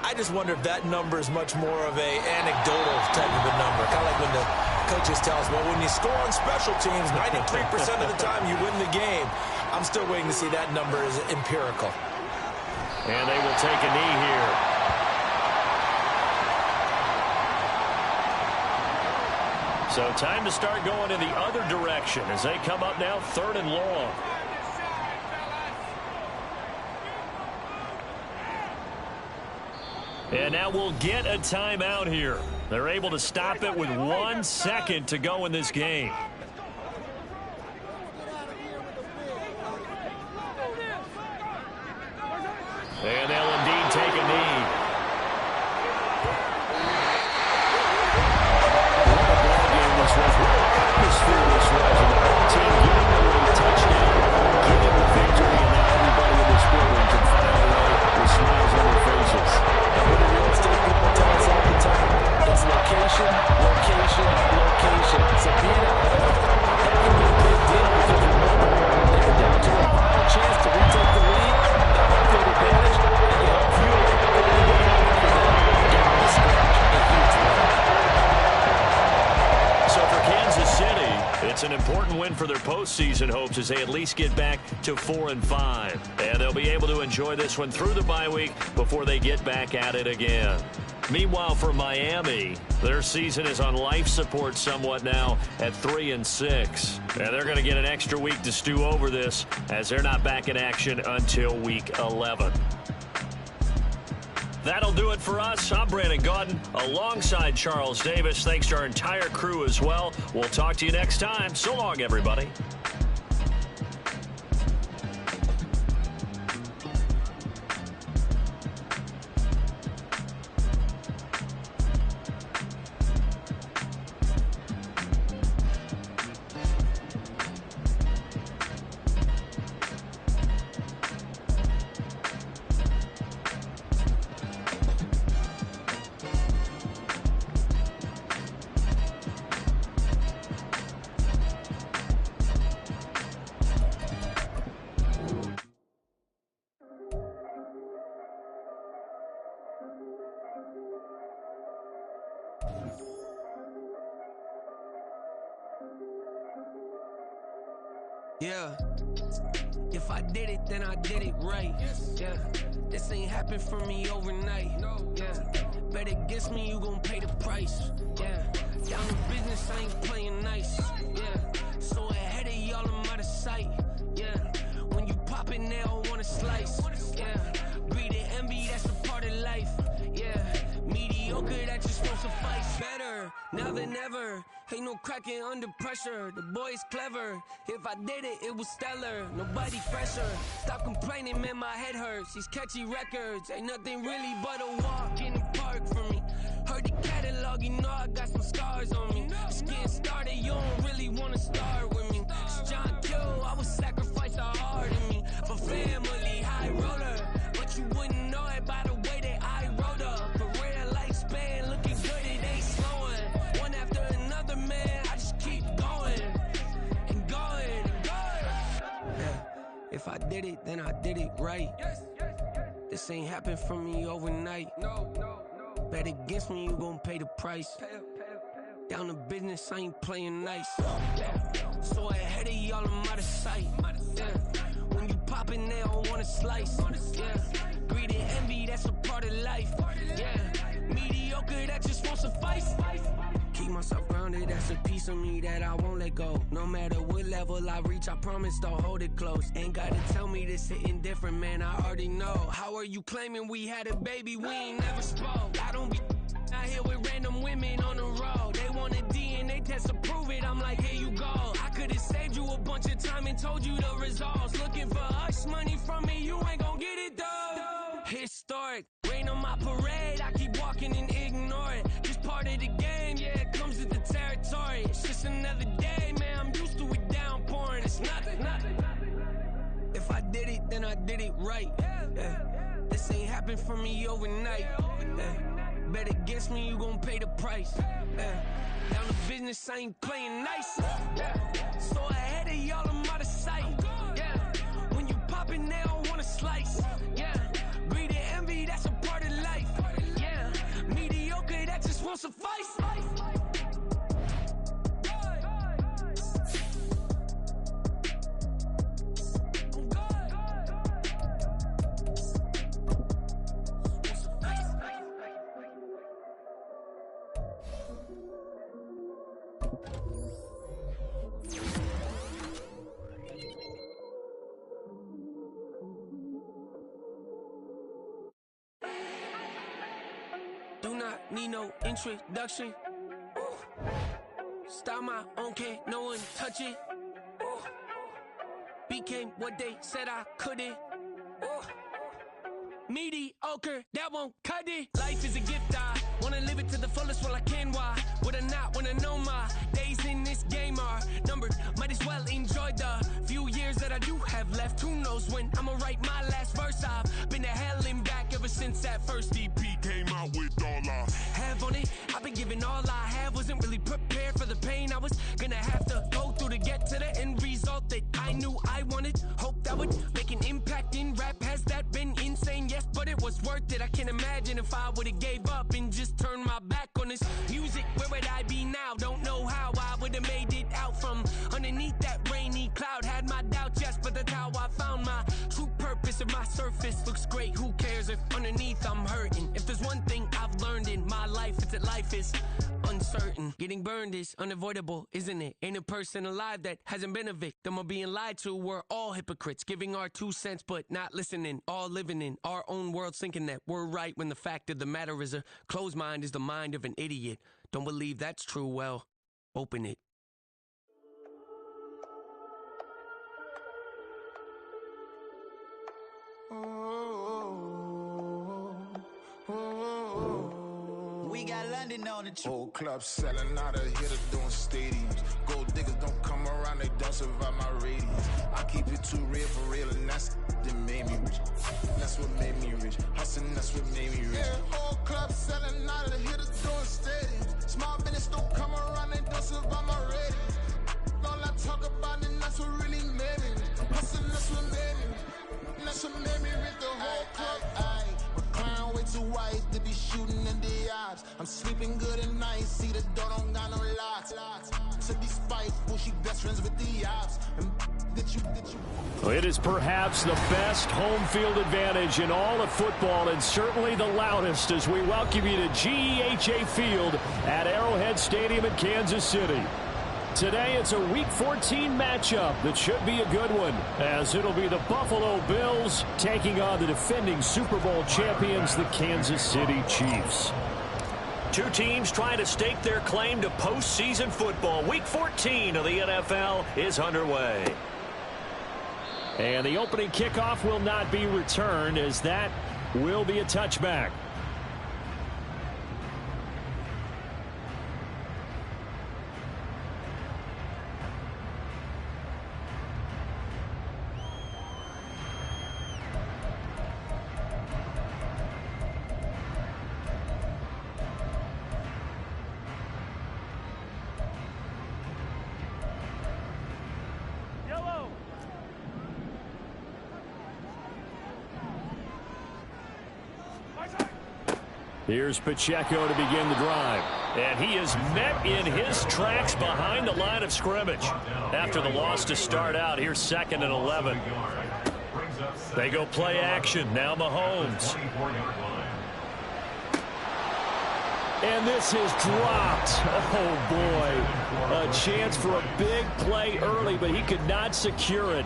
I just wonder if that number is much more of a anecdotal type of a number. Kind of like when the coaches tell us, well, when you score on special teams, 93% of the time you win the game. I'm still waiting to see that number is empirical. And they will take a knee here. So time to start going in the other direction as they come up now 3rd and long. And now we'll get a timeout here. They're able to stop it with 1 second to go in this game. And they'll indeed take a knee. What a ball game this was. What an atmosphere this was. And the whole team getting the late touchdown, getting the victory, and now everybody in this building can file away with smiles on their faces. And what the real estate people tell us all the time, it's location, location, location. So being at home, that can be a big deal because remember, they were down to a final chance to retake the lead. That home field advantage, and you help fuel everything that happened for them down the stretch. A huge win. So for Kansas City, it's an important win for their postseason hopes as they at least get back to 4-5. And they'll be able to enjoy this one through the bye week before they get back at it again. Meanwhile, for Miami, their season is on life support somewhat now at 3-6. And they're going to get an extra week to stew over this as they're not back in action until week 11. That'll do it for us. I'm Brandon Gaudin alongside Charles Davis. Thanks to our entire crew as well. We'll talk to you next time. So long, everybody. Yeah, if I did it, then I did it right. Yeah, this ain't happened for me overnight. Yeah, bet against me, you gon' pay the price. Yeah, down to business, I ain't playing nice. Yeah, so ahead of y'all, I'm out of sight. Yeah, when you pop it, they don't wanna slice. Yeah, greed and envy, that's a part of life. Yeah, mediocre, that just won't suffice. Better now than ever. Ain't no cracking under pressure. The boy's clever. If I did it, it was stellar. Nobody fresher. Stop complaining, man, my head hurts. These catchy records ain't nothing really but a walk in the park for me. Heard the catalog, you know I got some scars on me. Just getting started, you don't really wanna start with me. It's John Q, I would sacrifice a heart in me for family, high roller. But you wouldn't know it by the way that I wrote up. For real lifespan, looking good, it ain't slowing. One after another, man, I just keep going and going and going. Yeah, if I did it, then I did it right. This ain't happened for me overnight. Bet against me, you gon' pay the price. Down to business, I ain't playing nice. Yeah, so ahead of y'all, I'm out of sight. Yeah, when you poppin', they don't wanna slice. Yeah, greed and envy, that's a part of life. Yeah, mediocre, that just won't suffice. Keep myself grounded, that's a piece of me that I won't let go. No matter what level I reach, I promise to hold it close. Ain't gotta tell me this hitting different, man, I already know. How are you claiming we had a baby, we ain't never spoke? I don't be out here with random women on the road. They want a DNA test to prove it, I'm like, here you go. I could've saved you a bunch of time and told you the results. Looking for hush money from me, you ain't gon' get it though. Historic, rain on my parade, I keep walking and ignore it. Just part of the game, yeah, it comes with the territory. It's just another day, man, I'm used to it downpouring. It's nothing. If I did it, then I did it right. Yeah. This ain't happened for me overnight. Yeah. Bet against me, you gon' pay the price. Yeah. Down to business, I ain't playing nice. Yeah. So ahead of y'all, I'm out of sight. Yeah. When you poppin', they don't wanna slice. Yeah. Greed and envy, that's a part of life. Yeah. Mediocre, that just won't suffice. need no introduction. Ooh. Style my own, can't no one touch it. Ooh. Became what they said I couldn't. Ooh. Mediocre, that won't cut it. Life is a gift, I wanna live it to the fullest while I can. Why would I not wanna know my days in this game are numbered? Might as well enjoy the few years that I do have left. Who knows when I'ma write my last verse? I've been to hell and back ever since that first EP came out with all I have on it. I've been giving all I have, wasn't really prepared for the pain I was gonna have to go through to get to the end result that I knew I wanted. Hoped I would make an impact in rap. Has that been insane? Yes, but it was worth it. I can't imagine if I would've gave up and just turned my back on this music. Where would I be now? Don't know how I would've made it out from underneath that rainy cloud. Had my doubts, yes, but that's how I found my true purpose. If my surface looks great, who cares if underneath I'm hurting? If there's one thing I've learned in my life, it's that life is uncertain. Getting burned is unavoidable, isn't it? Ain't a person alive that hasn't been a victim of being lied to. We're all hypocrites, giving our 2 cents but not listening. All living in our own world, thinking that we're right when the fact of the matter is a closed mind is the mind of an idiot. Don't believe that's true? Well, open it. We got London on the trip. Whole club selling out of hitter doing stadiums. Gold diggers don't come around, they don't survive my radius. I keep it too real for real, and that's that made me rich. That's what made me rich. Hustling, that's what made me rich. Yeah, whole club selling out of hitters doing stadiums. Small business don't come around, they don't survive my radius. All I talk about, and that's what really made me rich. Hustling, that's what made me rich. That's what made me rich. The whole club. Clown way too white to be shooting in the eyes. I'm sleeping good at night, see the door don't got no locks. To be spiteful, she best friends with the ops. It is perhaps the best home field advantage in all of football, and certainly the loudest, as we welcome you to GEHA Field at Arrowhead Stadium in Kansas City. Today, it's a Week 14 matchup that should be a good one, as it'll be the Buffalo Bills taking on the defending Super Bowl champions, the Kansas City Chiefs. Two teams trying to stake their claim to postseason football. Week 14 of the NFL is underway. And the opening kickoff will not be returned, as that will be a touchback. Here's Pacheco to begin the drive. And he is met in his tracks behind the line of scrimmage. After the loss to start out, here's 2nd and 11. They go play action. Now Mahomes. And this is dropped. Oh, boy. A chance for a big play early, but he could not secure it.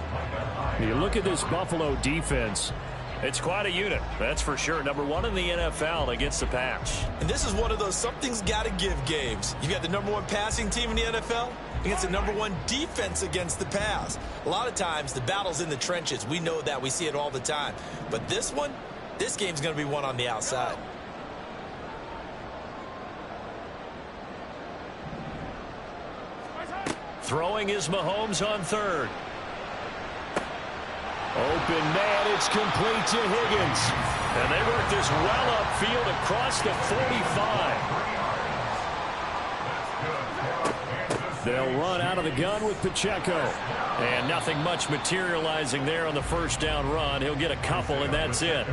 You look at this Buffalo defense. It's quite a unit, that's for sure. Number 1 in the NFL against the pass. And this is one of those something's got to give games. You got the number 1 passing team in the NFL against the number 1 defense against the pass. A lot of times the battle's in the trenches. We know that. We see it all the time. But this one, this game's going to be won on the outside. Throwing is Mahomes on 3rd. Open man, it's complete to Higgins. And they work this well upfield across the 45. They'll run out of the gun with Pacheco. And nothing much materializing there on the first down run. He'll get a couple, and that's it.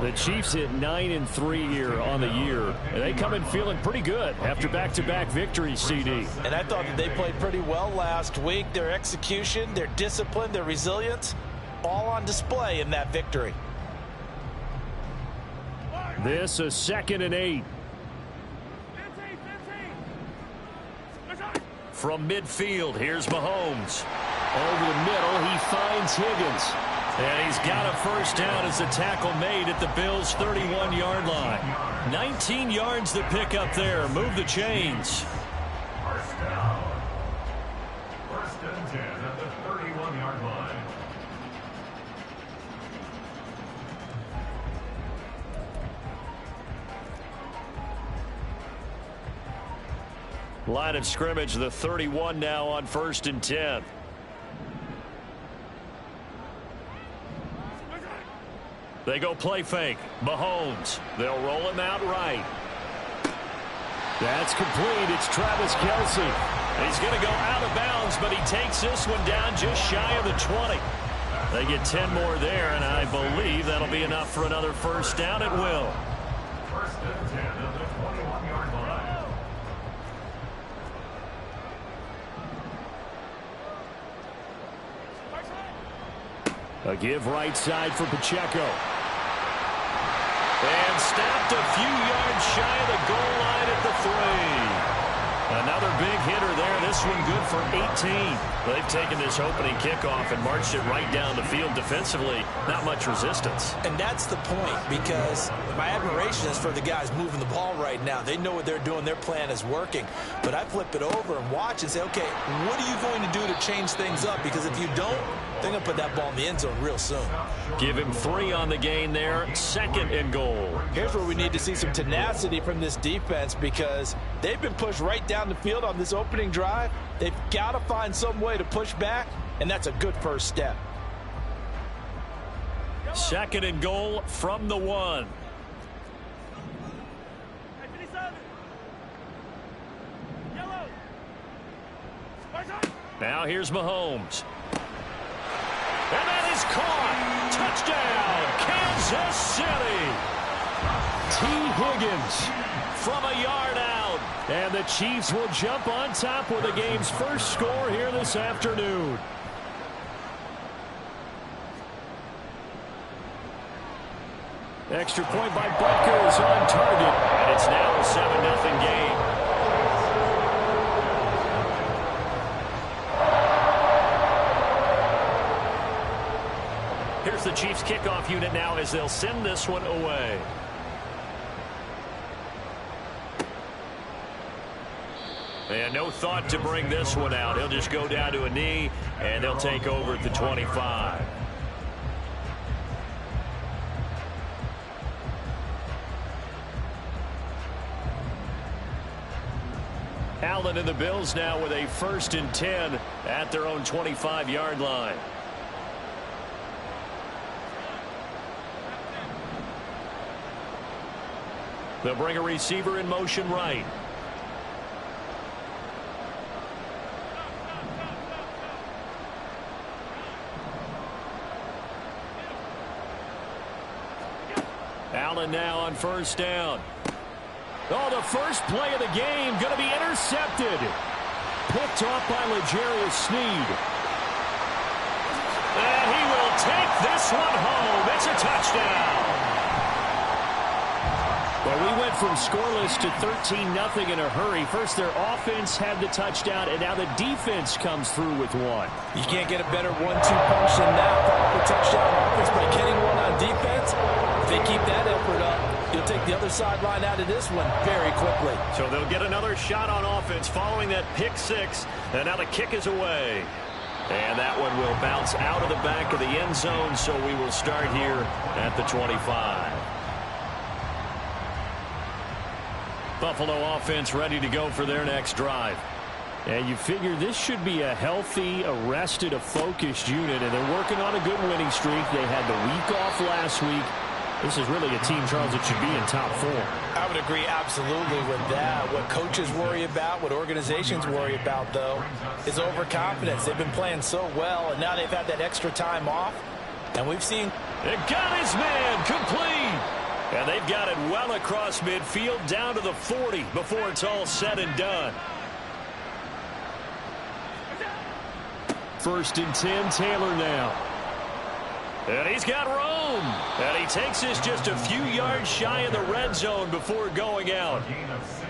The Chiefs hit 9-3 here on the year. And they come in feeling pretty good after back-to-back victories, CD. And I thought that they played pretty well last week. Their execution, their discipline, their resilience, all on display in that victory. This a 2nd and 8. From midfield, here's Mahomes. Over the middle, he finds Higgins. And he's got a first down as the tackle made at the Bills' 31-yard line. 19 yards to pick up there. Move the chains. First down. First and 10 at the 31-yard line. Line of scrimmage, the 31 now on 1st and 10. They go play fake. Mahomes. They'll roll him out right. That's complete. It's Travis Kelce. He's going to go out of bounds, but he takes this one down just shy of the 20. They get 10 more there, and I believe that'll be enough for another first down at will. First and 10 at the 21-yard line. A give right side for Pacheco. And snapped a few yards shy of the goal line at the 3. Another big hitter there. This one good for 18. They've taken this opening kickoff and marched it right down the field defensively. Not much resistance. And that's the point, because my admiration is for the guys moving the ball right now. They know what they're doing. Their plan is working. But I flip it over and watch and say, okay, what are you going to do to change things up? Because if you don't, they're going to put that ball in the end zone real soon. Give him 3 on the gain there. 2nd and goal. Here's where we need to see some tenacity from this defense, because they've been pushed right down the field on this opening drive. They've got to find some way to push back, and that's a good first step. 2nd and goal from the 1. Now here's Mahomes. And that is caught. Touchdown, Kansas City. T. Higgins from a yard out. And the Chiefs will jump on top with the game's first score here this afternoon. Extra point by Butker is on target. And it's now a 7-0 game. Here's the Chiefs kickoff unit now as they'll send this one away. And no thought to bring this one out. He'll just go down to a knee, and they'll take over at the 25. Allen and the Bills now with a 1st and 10 at their own 25-yard line. They'll bring a receiver in motion right. Allen now on 1st down. Oh, the first play of the game going to be intercepted. Picked off by L'Jarius Sneed. And he will take this one home. It's a touchdown. Well, we went from scoreless to 13-0 in a hurry. First, their offense had the touchdown, and now the defense comes through with one. You can't get a better 1-2 punch than that. Follow the touchdown offense by getting one on defense. If they keep that effort up, you'll take the other sideline out of this one very quickly. So they'll get another shot on offense following that pick 6, and now the kick is away. And that one will bounce out of the back of the end zone, so we will start here at the 25. Buffalo offense ready to go for their next drive. And you figure this should be a healthy, arrested, a focused unit, and they're working on a good winning streak. They had the week off last week. This is really a team, Charles, that should be in top 4. I would agree absolutely with that. What coaches worry about, what organizations worry about, though, is overconfidence. They've been playing so well, and now they've had that extra time off. And we've seen... It got his man complete. And they've got it well across midfield down to the 40 before it's all said and done. 1st and 10, Taylor now. And he's got room. And he takes this just a few yards shy of the red zone before going out.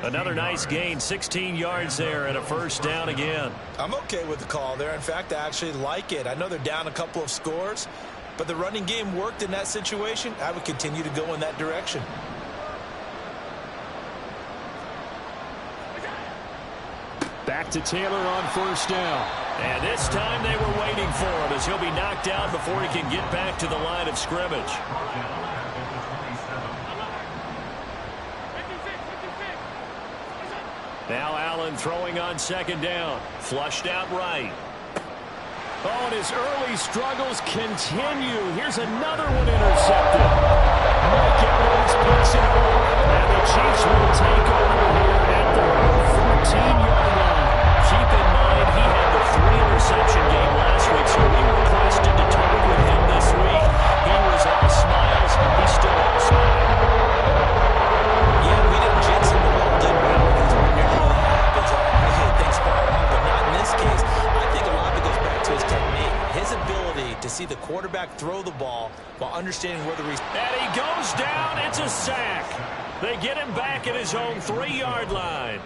Another nice gain, 16 yards there and a first down again. I'm okay with the call there. In fact, I actually like it. I know they're down a couple of scores, but the running game worked in that situation. I would continue to go in that direction. Back to Taylor on first down. And this time they were waiting for him as he'll be knocked down before he can get back to the line of scrimmage. Now Allen throwing on second down. Flushed out right. Oh, and his early struggles continue. Here's another one intercepted. Mike Evans puts it away. And the Chiefs will take over here at the 14-yard line. Keep in mind he had the 3-interception game last week, so we requested to talk with him this week. He was all smiles. He's still all smiles. Yeah, we didn't jinx him a little, did we? Because ordinarily that happens. I hit things fall off, but not in this case. I think a lot of it goes back to his technique. His ability to see the quarterback throw the ball while understanding where the and he goes down. It's a sack. They get him back at his own 3-yard line.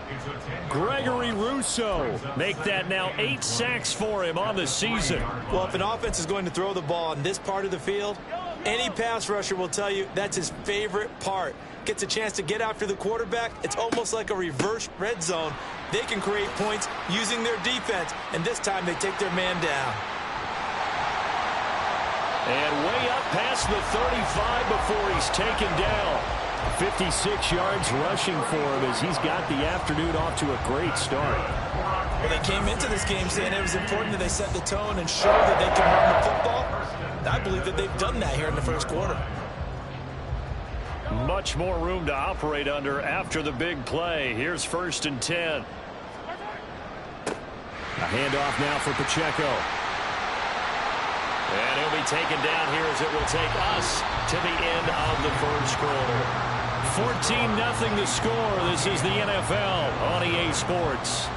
Gregory Rousseau make that now 8 sacks for him on the season. Well, if an offense is going to throw the ball in this part of the field, any pass rusher will tell you that's his favorite part. Gets a chance to get after the quarterback. It's almost like a reverse red zone. They can create points using their defense, and this time they take their man down. And way up past the 35 before he's taken down. 56 yards rushing for him as he's got the afternoon off to a great start. Well, they came into this game saying it was important that they set the tone and show that they can run the football. I believe that they've done that here in the first quarter. Much more room to operate under after the big play. Here's 1st and 10. A handoff now for Pacheco. And he'll be taken down here as it will take us to the end of the first quarter. 14-0 the score. This is the NFL on EA Sports.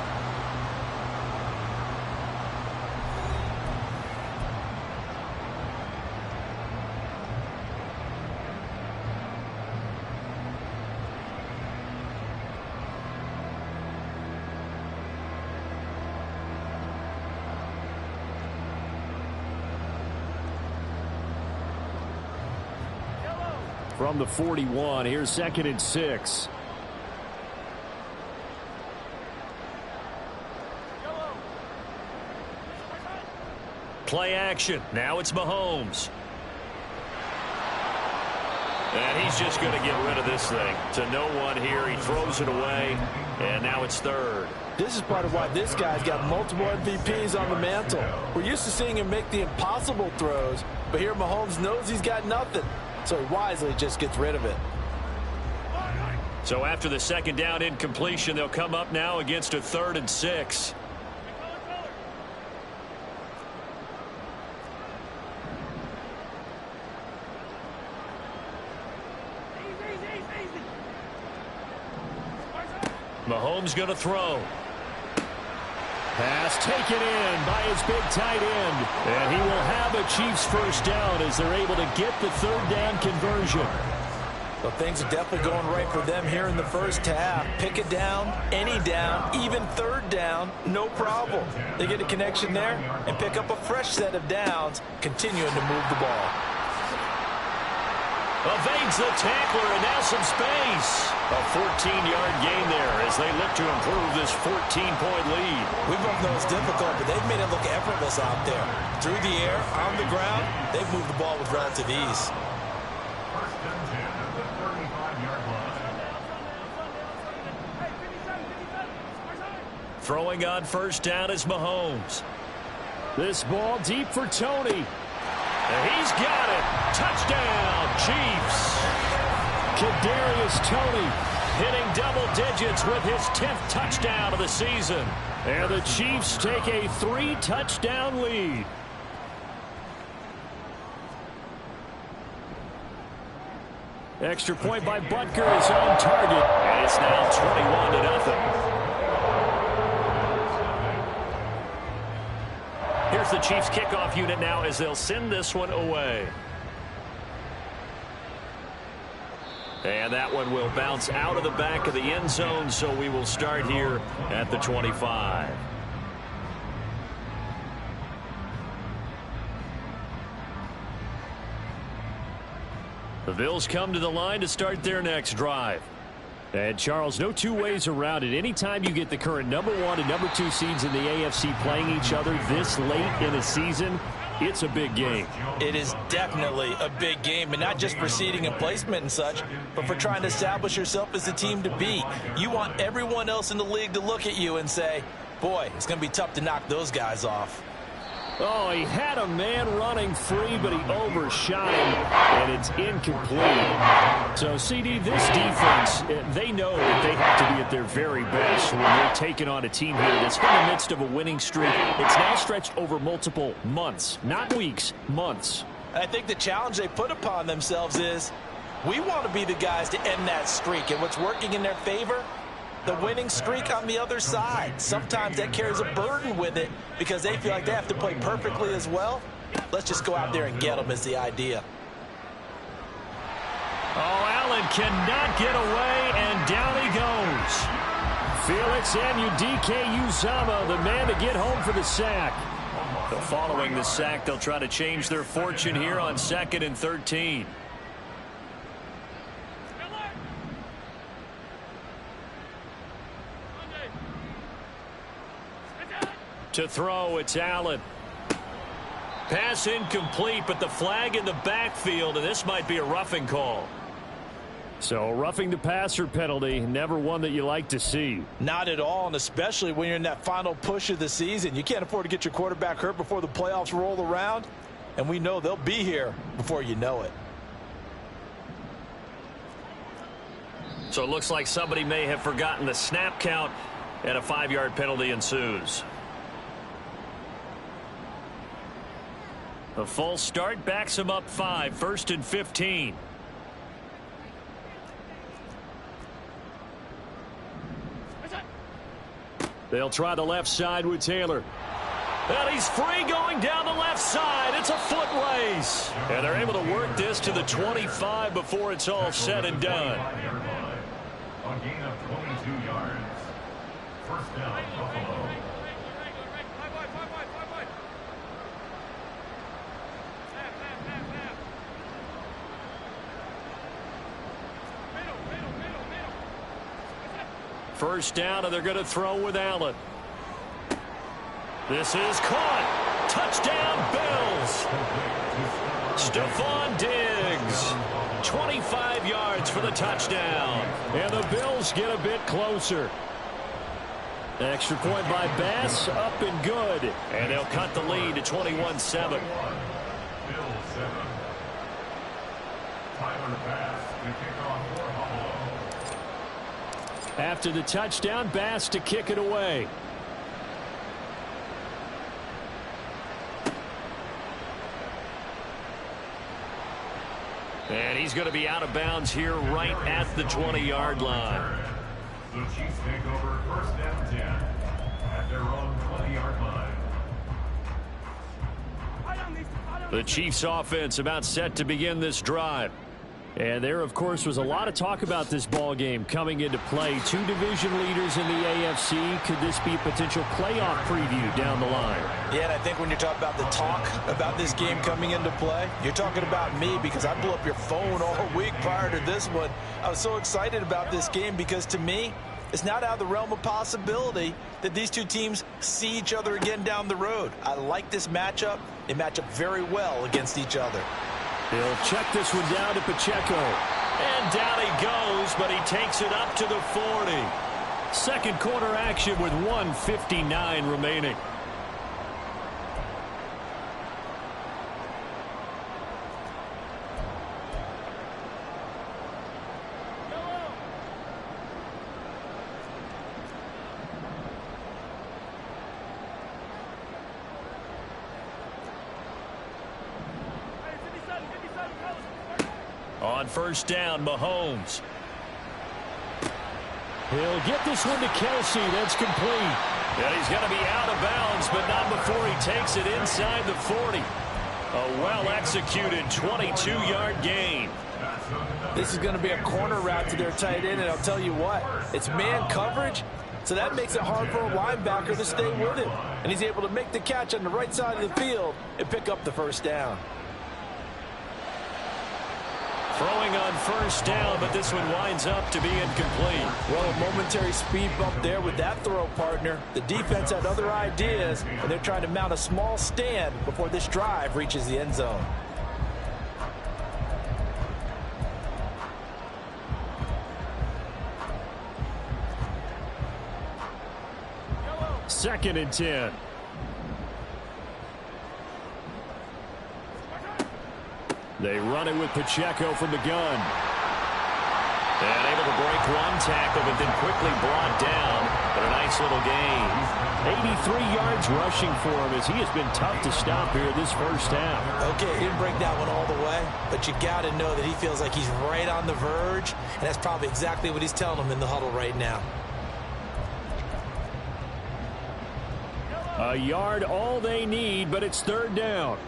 From the 41, here's 2nd and 6. Play action. Now it's Mahomes. And he's just going to get rid of this thing. To no one here. He throws it away. And now it's 3rd. This is part of why this guy's got multiple MVPs on the mantle. We're used to seeing him make the impossible throws, but here Mahomes knows he's got nothing. So he wisely just gets rid of it. So after the 2nd down incompletion, they'll come up now against a 3rd and 6. Mahomes going to throw. Pass taken in by his big tight end. And he will have a Chiefs first down as they're able to get the 3rd down conversion. Well, things are definitely going right for them here in the first half. Pick it down, any down, even 3rd down, no problem. They get a connection there and pick up a fresh set of downs, continuing to move the ball. Evades the tackler, and now some space. A 14-yard gain there as they look to improve this 14-point lead. We both know it's difficult, but they've made it look effortless out there. Through the air, on the ground, they've moved the ball with relative ease. 1st and 10 at the 35-yard line. Throwing on first down is Mahomes. This ball deep for Tony. And he's got it. Touchdown, Chiefs. Kadarius Toney hitting double digits with his 10th touchdown of the season. And the Chiefs take a 3-touchdown lead. Extra point by Butker is on target. And it's now 21-0. Here's the Chiefs kickoff unit now as they'll send this one away. And that one will bounce out of the back of the end zone, so we will start here at the 25. The Bills come to the line to start their next drive. And, Charles, no two ways around it. Anytime you get the current number 1 and number 2 seeds in the AFC playing each other this late in a season, it's a big game. It is definitely a big game, and not just for seeding and placement and such, but for trying to establish yourself as the team to beat. You want everyone else in the league to look at you and say, boy, it's going to be tough to knock those guys off. Oh, he had a man running free, but he overshot him, and it's incomplete. So, CD, this defense, they know that they have to be at their very best when they're taking on a team here that's in the midst of a winning streak. It's now stretched over multiple months, not weeks, months. I think the challenge they put upon themselves is, we want to be the guys to end that streak, and what's working in their favor? The winning streak on the other side. Sometimes that carries a burden with it because they feel like they have to play perfectly as well. Let's just go out there and get them is the idea. Oh, Allen cannot get away, and down he goes. Felix Anudike-Uzomah, the man to get home for the sack. So following the sack, they'll try to change their fortune here on 2nd and 13. To throw, it's Allen. Pass incomplete, but the flag in the backfield, and this might be a roughing call. So roughing the passer penalty, never one that you like to see. Not at all, and especially when you're in that final push of the season. You can't afford to get your quarterback hurt before the playoffs roll around, and we know they'll be here before you know it. So it looks like somebody may have forgotten the snap count, and a 5-yard penalty ensues. The false start backs him up 5, 1st and 15. They'll try the left side with Taylor. And he's free going down the left side. It's a foot race. And they're able to work this to the 25 before it's all said and done. A gain of 22 yards. First down, Buffalo. First down, and they're going to throw with Allen. This is caught. Touchdown, Bills. Stephon Diggs. 25 yards for the touchdown. And the Bills get a bit closer. Extra point by Bass, up and good. And they'll cut the lead to 21-7. Bills 7. Tyler Bass to kick off for Buffalo. After the touchdown, Bass to kick it away. And he's going to be out of bounds here right at the 20-yard line. The Chiefs take over 1st and 10 at their own 20-yard line. The Chiefs offense about set to begin this drive. And there, of course, was a lot of talk about this ball game coming into play. 2 division leaders in the AFC. Could this be a potential playoff preview down the line? Yeah, and I think when you're talking about the talk about this game coming into play, you're talking about me because I blew up your phone all week prior to this one. I was so excited about this game because, to me, it's not out of the realm of possibility that these two teams see each other again down the road. I like this matchup. They match up very well against each other. He'll check this one down to Pacheco. And down he goes, but he takes it up to the 40. Second quarter action with 1:59 remaining. On first down, Mahomes. He'll get this one to Kelsey. That's complete. And he's going to be out of bounds, but not before he takes it inside the 40. A well-executed 22-yard gain. This is going to be a corner route to their tight end, and I'll tell you what, it's man coverage, so that makes it hard for a linebacker to stay with him. And he's able to make the catch on the right side of the field and pick up the first down. Throwing on first down, but this one winds up to be incomplete. Well, a momentary speed bump there with that throw, partner. The defense had other ideas, and they're trying to mount a small stand before this drive reaches the end zone. Second and 10. They run it with Pacheco from the gun. And able to break one tackle, but then quickly brought down. But a nice little gain. 83 yards rushing for him as he has been tough to stop here this first half. Okay, he didn't break that one all the way, but you got to know that he feels like he's right on the verge, and that's probably exactly what he's telling them in the huddle right now. A yard all they need, but it's third down.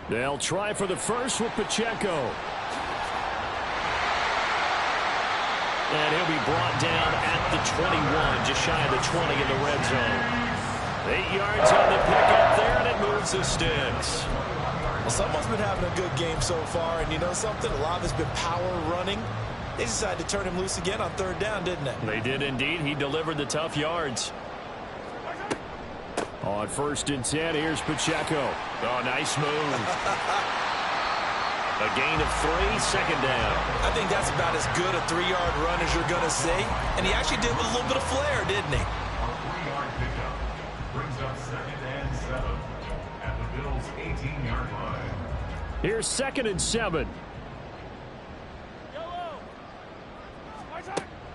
They'll try for the first with Pacheco. And he'll be brought down at the 21, just shy of the 20 in the red zone. 8 yards on the pickup there, and it moves the sticks. Well, someone's been having a good game so far, and you know something? A lot of it's been power running. They decided to turn him loose again on third down, didn't they? They did indeed. He delivered the tough yards. On first and 10, here's Pacheco. Oh, nice move. A gain of 3, second down. I think that's about as good a 3-yard run as you're going to see. And he actually did it with a little bit of flair, didn't he? A 3-yard pickup brings up second and 7 at the Bills' 18-yard line. Here's second and 7.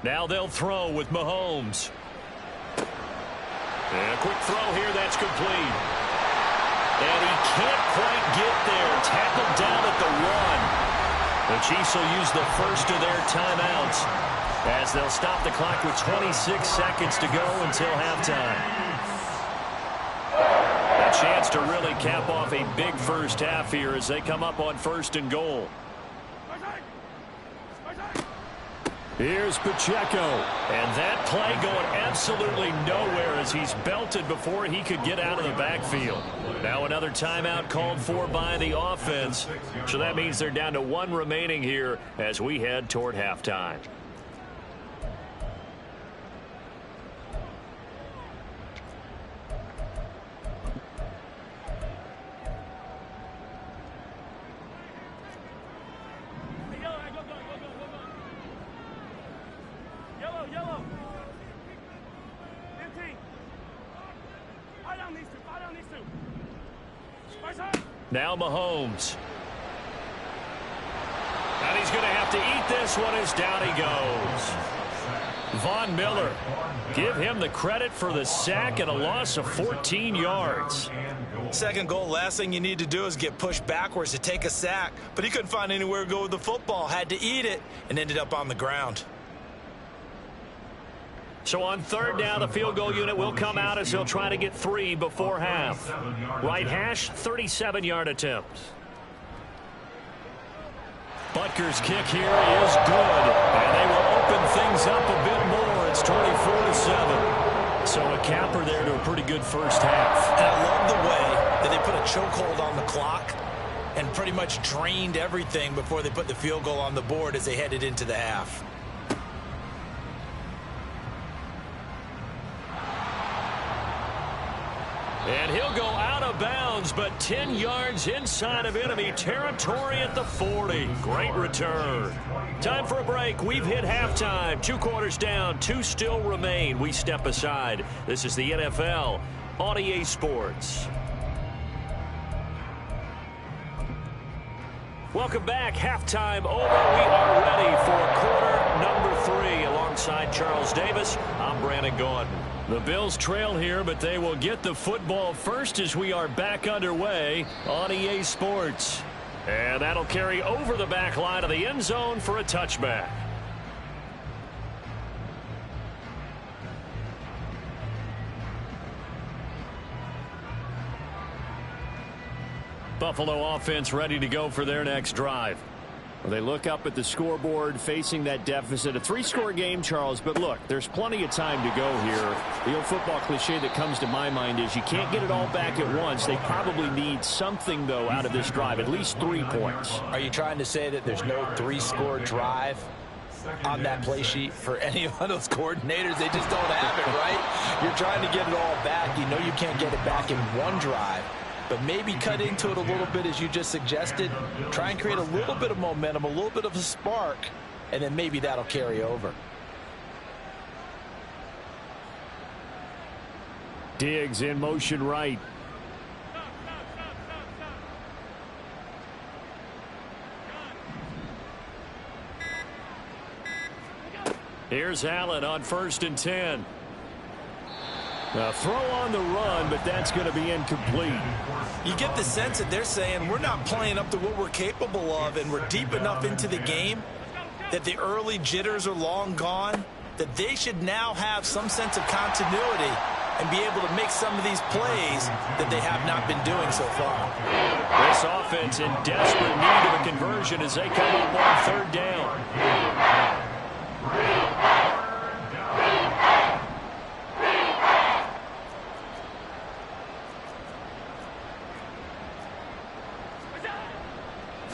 Now they'll throw with Mahomes. And a quick throw here, that's complete. And he can't quite get there. Tackled down at the 1. The Chiefs will use the first of their timeouts as they'll stop the clock with 26 seconds to go until halftime. A chance to really cap off a big first half here as they come up on first and goal. Here's Pacheco, and that play going absolutely nowhere as he's belted before he could get out of the backfield. Now another timeout called for by the offense, so that means they're down to 1 remaining here as we head toward halftime. Now Mahomes. And he's going to have to eat this one as down he goes. Von Miller. Give him the credit for the sack and a loss of 14 yards. Second goal, last thing you need to do is get pushed backwards to take a sack. But he couldn't find anywhere to go with the football. Had to eat it and ended up on the ground. So on third down, the field goal unit will come out as they'll try to get 3 before half. Right hash, 37-yard attempt. Butker's kick here is good. And they will open things up a bit more. It's 24-7. So a capper there to a pretty good first half. And I love the way that they put a chokehold on the clock and pretty much drained everything before they put the field goal on the board as they headed into the half. And he'll go out of bounds, but 10 yards inside of enemy territory at the 40. Great return. Time for a break. We've hit halftime. 2 quarters down, 2 still remain. We step aside. This is the NFL on EA Sports. Welcome back. Halftime over. We are ready for quarter number 3. Alongside Charles Davis, I'm Brandon Gordon. The Bills trail here, but they will get the football first as we are back underway on EA Sports. And that'll carry over the back line of the end zone for a touchback. Buffalo offense ready to go for their next drive. Well, they look up at the scoreboard facing that deficit. A 3-score game, Charles, but look, there's plenty of time to go here. The old football cliche that comes to my mind is you can't get it all back at once. They probably need something, though, out of this drive, at least 3 points. Are you trying to say that there's no 3-score drive on that play sheet for any of those coordinators? They just don't have it, right? You're trying to get it all back. You know you can't get it back in one drive. But maybe cut into it a little bit, as you just suggested. Try and create a little bit of momentum, a little bit of a spark, and then maybe that'll carry over. Diggs in motion right. Here's Allen on 1st and 10. A throw on the run, but that's going to be incomplete. You get the sense that they're saying we're not playing up to what we're capable of, and we're deep enough into the game that the early jitters are long gone, that they should now have some sense of continuity and be able to make some of these plays that they have not been doing so far. This offense in desperate need of a conversion as they come up on 3rd down.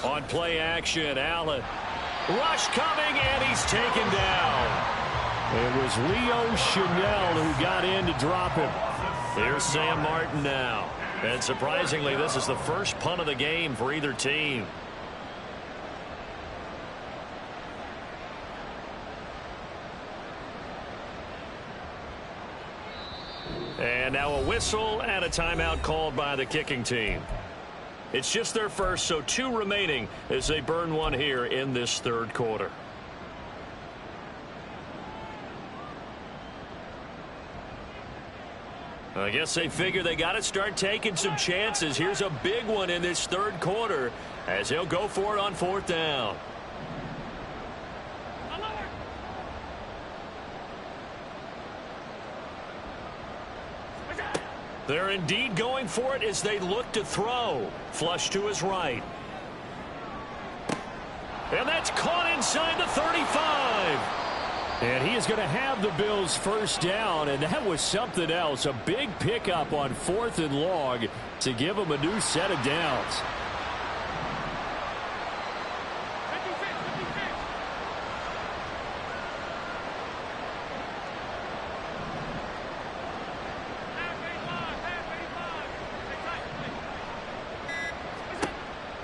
On play action, Allen. Rush coming, and he's taken down. It was Leo Chanel who got in to drop him. Here's Sam Martin now. And surprisingly, this is the first punt of the game for either team. And now a whistle and a timeout called by the kicking team. It's just their first, so 2 remaining as they burn one here in this 3rd quarter. I guess they figure they got to start taking some chances. Here's a big one in this 3rd quarter as they'll go for it on 4th down. They're indeed going for it as they look to throw. Flush to his right. And that's caught inside the 35. And he is going to have the Bills' first down, and that was something else. A big pickup on 4th and long to give them a new set of downs.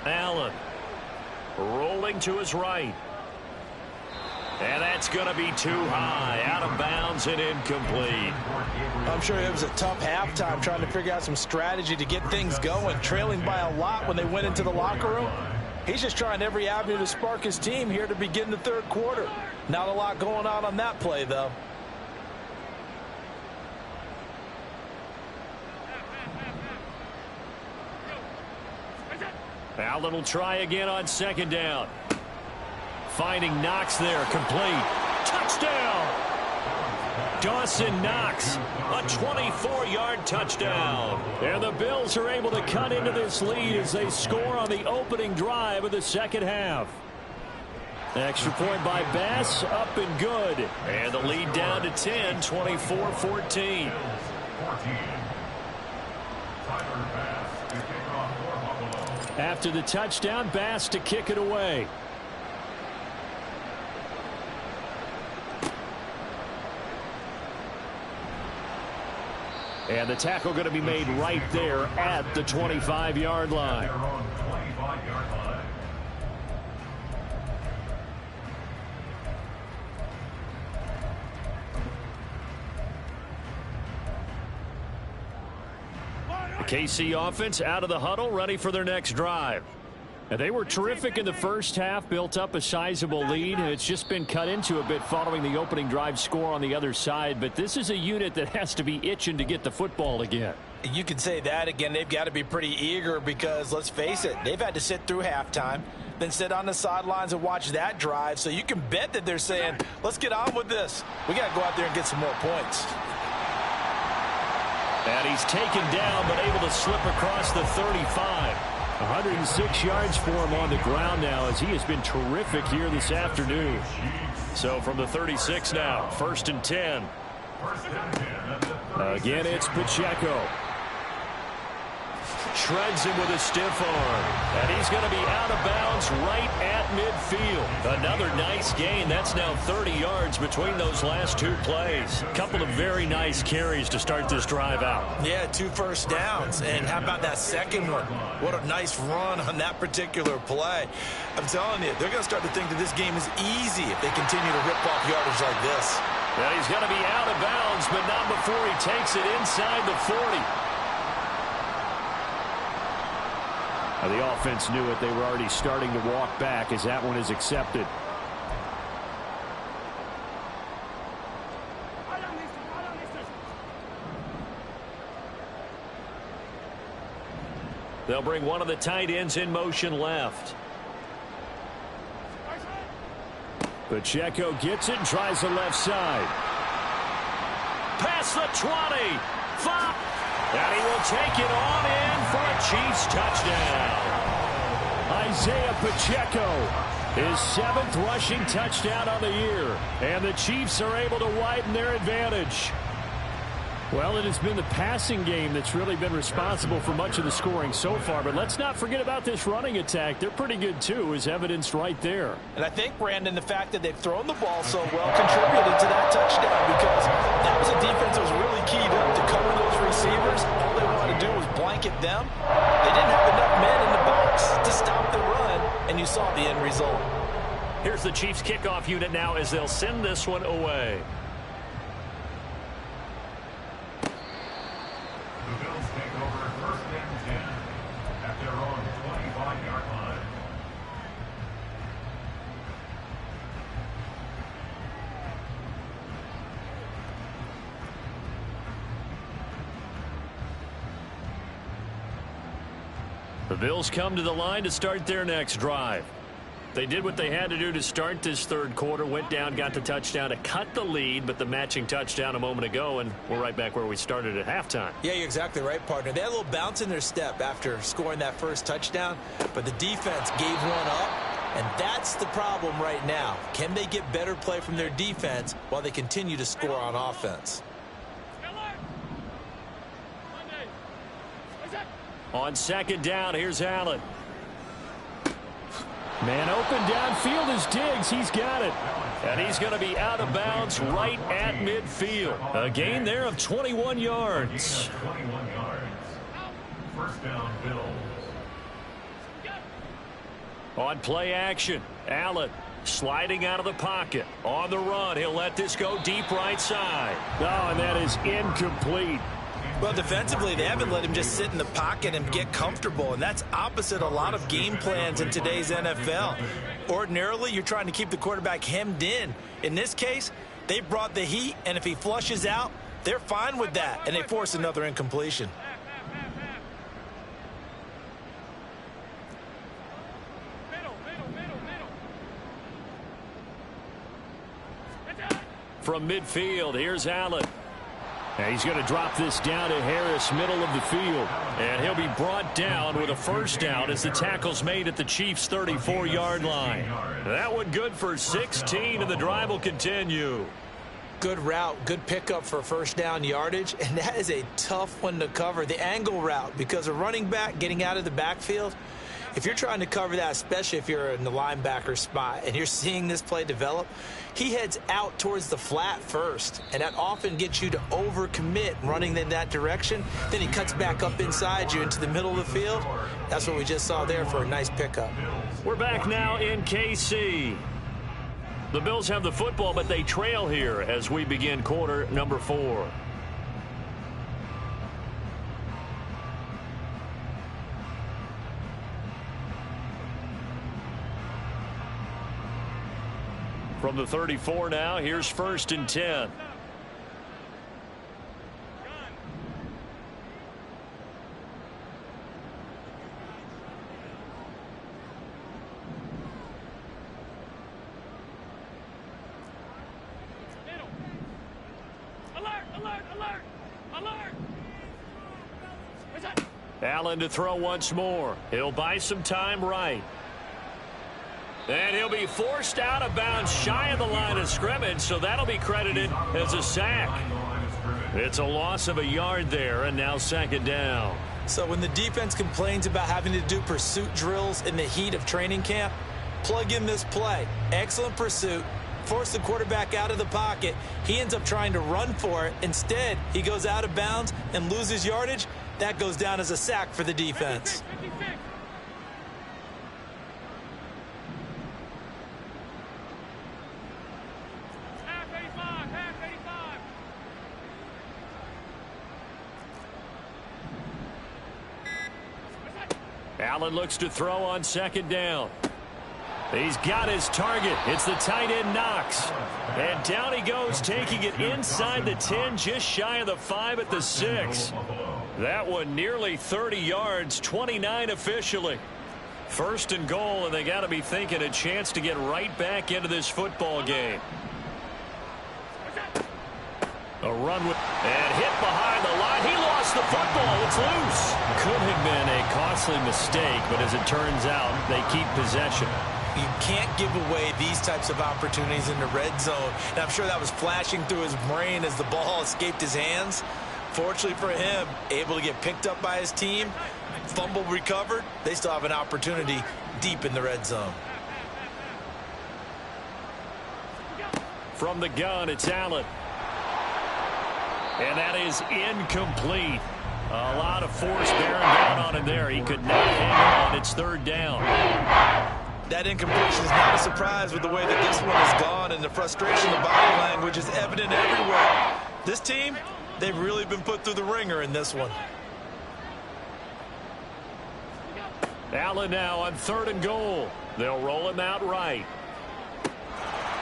Allen rolling to his right. And that's going to be too high, out of bounds and incomplete. I'm sure it was a tough halftime trying to figure out some strategy to get things going, trailing by a lot when they went into the locker room. He's just trying every avenue to spark his team here to begin the 3rd quarter. Not a lot going on that play, though. Allen will try again on 2nd down. Finding Knox there, complete. Touchdown! Dawson Knox, a 24-yard touchdown. And the Bills are able to cut into this lead as they score on the opening drive of the 2nd half. Extra point by Bass, up and good. And the lead down to 10, 24-14. After the touchdown, Bass to kick it away. And the tackle going to be made right there at the 25-yard line. The KC offense out of the huddle, ready for their next drive. And they were terrific in the first half, built up a sizable lead, and it's just been cut into a bit following the opening drive score on the other side. But this is a unit that has to be itching to get the football again. You can say that again. They've got to be pretty eager because, let's face it, they've had to sit through halftime, then sit on the sidelines and watch that drive. So you can bet that they're saying, let's get on with this. We got to go out there and get some more points. And he's taken down but able to slip across the 35. 106 yards for him on the ground now as he has been terrific here this afternoon. So from the 36 now, 1st and 10. Again, it's Pacheco. Shreds him with a stiff arm. And he's going to be out of bounds right at midfield. Another nice gain. That's now 30 yards between those last two plays. Couple of very nice carries to start this drive out. Yeah, 2 first downs. And how about that second one? What a nice run on that particular play. I'm telling you, they're going to start to think that this game is easy if they continue to rip off yardage like this. And he's going to be out of bounds, but not before he takes it inside the 40. The offense knew it. They were already starting to walk back as that one is accepted. They'll bring one of the tight ends in motion left. Pacheco gets it and tries the left side. Past the 20. 5. And he will take it on in for a Chiefs touchdown. Isaiah Pacheco, his 7th rushing touchdown on the year. And the Chiefs are able to widen their advantage. Well, it has been the passing game that's really been responsible for much of the scoring so far. But let's not forget about this running attack. They're pretty good, too, as evidenced right there. And I think, Brandon, the fact that they've thrown the ball so well contributed to that touchdown because that was a defense that was really keyed up to cover those receivers. All they wanted to do was blanket them. They didn't have enough men in the box to stop the run, and you saw the end result. Here's the Chiefs kickoff unit now as they'll send this one away. The Bills take over 1st and 10 at their own 25-yard line. The Bills come to the line to start their next drive. They did what they had to do to start this 3rd quarter, went down, got the touchdown to cut the lead, but the matching touchdown a moment ago, and we're right back where we started at halftime. Yeah, you're exactly right, partner. They had a little bounce in their step after scoring that first touchdown, but the defense gave one up, and that's the problem right now. Can they get better play from their defense while they continue to score on offense? On 2nd down, here's Allen. Man open downfield is Diggs. He's got it. And he's going to be out of bounds right at midfield. A gain there of 21 yards. 21 yards. 1st down, Bills. On play action, Allen sliding out of the pocket. On the run, he'll let this go deep right side. Oh, and that is incomplete. Well, defensively, they haven't let him just sit in the pocket and get comfortable, and that's opposite a lot of game plans in today's NFL. Ordinarily, you're trying to keep the quarterback hemmed in. In this case, they brought the heat, and if he flushes out, they're fine with that, and they force another incompletion. From midfield, here's Allen. And he's going to drop this down to Harris, middle of the field. And he'll be brought down with a 1st down as the tackle's made at the Chiefs' 34-yard line. That one good for 16, and the drive will continue. Good route, good pickup for 1st down yardage, and that is a tough one to cover. The angle route, because a running back getting out of the backfield, if you're trying to cover that, especially if you're in the linebacker spot and you're seeing this play develop, he heads out towards the flat first, and that often gets you to overcommit running in that direction. Then he cuts back up inside you into the middle of the field. That's what we just saw there for a nice pickup. We're back now in KC. The Bills have the football, but they trail here as we begin quarter number 4. From the 34 now, here's 1st and 10. Allen to throw once more. He'll buy some time right. And he'll be forced out of bounds shy of the line of scrimmage, so that'll be credited as a sack. It's a loss of a yard there, and now second down. So when the defense complains about having to do pursuit drills in the heat of training camp, plug in this play. Excellent pursuit. Force the quarterback out of the pocket. He ends up trying to run for it. Instead, he goes out of bounds and loses yardage. That goes down as a sack for the defense. Allen looks to throw on second down. He's got his target. It's the tight end Knox. And down he goes, taking it inside the 10, just shy of the 5 at the 6. That one nearly 30 yards, 29 officially. First and goal, and they got to be thinking a chance to get right back into this football game. A run with, and hit behind the line. He lost the football. It's loose. Could have been a costly mistake, but as it turns out, they keep possession. You can't give away these types of opportunities in the red zone. And I'm sure that was flashing through his brain as the ball escaped his hands. Fortunately for him, able to get picked up by his team, fumble recovered. They still have an opportunity deep in the red zone. From the gun, it's Allen. And that is incomplete. A lot of force bearing down on him there. He could not hang on. It's third down. That incompletion is not a surprise with the way that this one has gone, and the frustration, the body language is evident everywhere. This team, they've really been put through the ringer in this one. Allen now on third and goal. They'll roll him out right.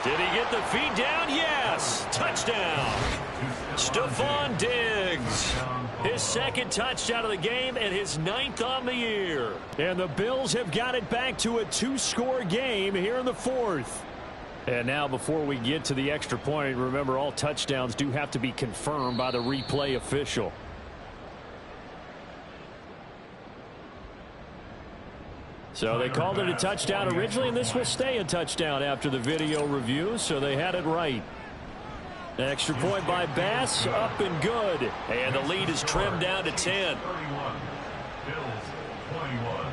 Did he get the feed down? Yes. Touchdown. Stephon Diggs. His second touchdown of the game and his 9th on the year. And the Bills have got it back to a 2-score game here in the 4th. And now before we get to the extra point, remember all touchdowns do have to be confirmed by the replay official. So they called it a touchdown originally, and this will stay a touchdown after the video review, so they had it right. Extra point by Bass, up and good. And the lead is trimmed down to 10. 31. Bills 21.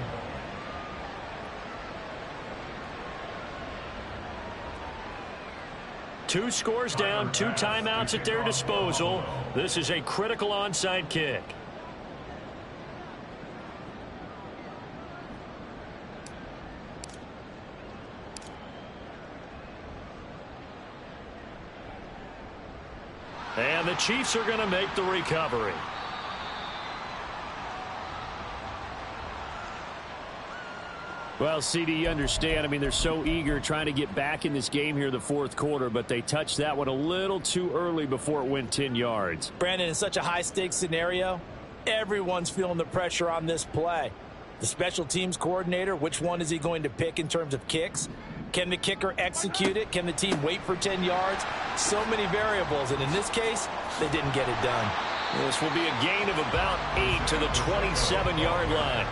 Two scores down, 2 timeouts at their disposal. This is a critical onside kick. And the Chiefs are going to make the recovery. Well, CD, you understand. I mean, they're so eager trying to get back in this game here in the 4th quarter, but they touched that one a little too early before it went 10 yards. Brandon, in such a high-stakes scenario, everyone's feeling the pressure on this play. The special teams coordinator, which one is he going to pick in terms of kicks? Can the kicker execute it? Can the team wait for 10 yards? So many variables, and in this case, they didn't get it done. This will be a gain of about 8 to the 27-yard line.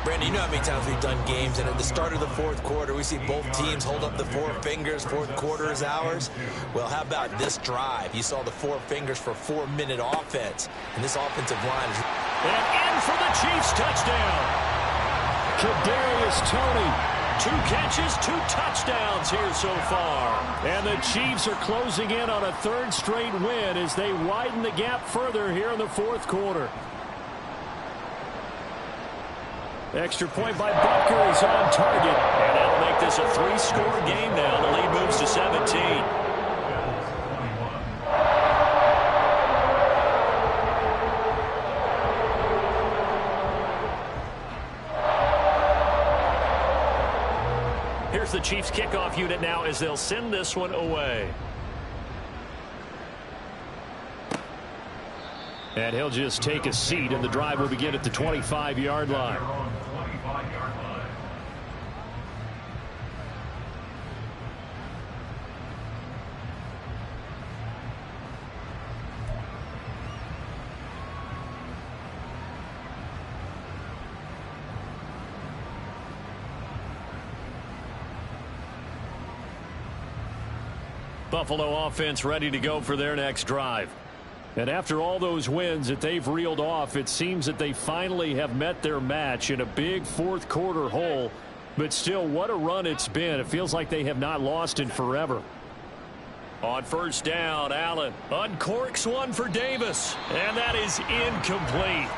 Brandon, you know how many times we've done games, and at the start of the 4th quarter, we see both teams hold up the 4 fingers, 4th quarter is ours. Well, how about this drive? You saw the 4 fingers for 4-minute offense, and this offensive line is... And in for the Chiefs touchdown. Kadarius Toney. 2 catches, 2 touchdowns here so far. And the Chiefs are closing in on a 3rd straight win as they widen the gap further here in the 4th quarter. Extra point by Butker is on target. And that'll make this a 3-score game now. The lead moves to 17. Here's the Chiefs kickoff unit now as they'll send this one away. And he'll just take a seat, and the drive will begin at the 25-yard line. Buffalo offense ready to go for their next drive. And after all those wins that they've reeled off, it seems that they finally have met their match in a big fourth quarter hole. But still, what a run it's been. It feels like they have not lost in forever. On first down, Allen uncorks one for Davis, and that is incomplete.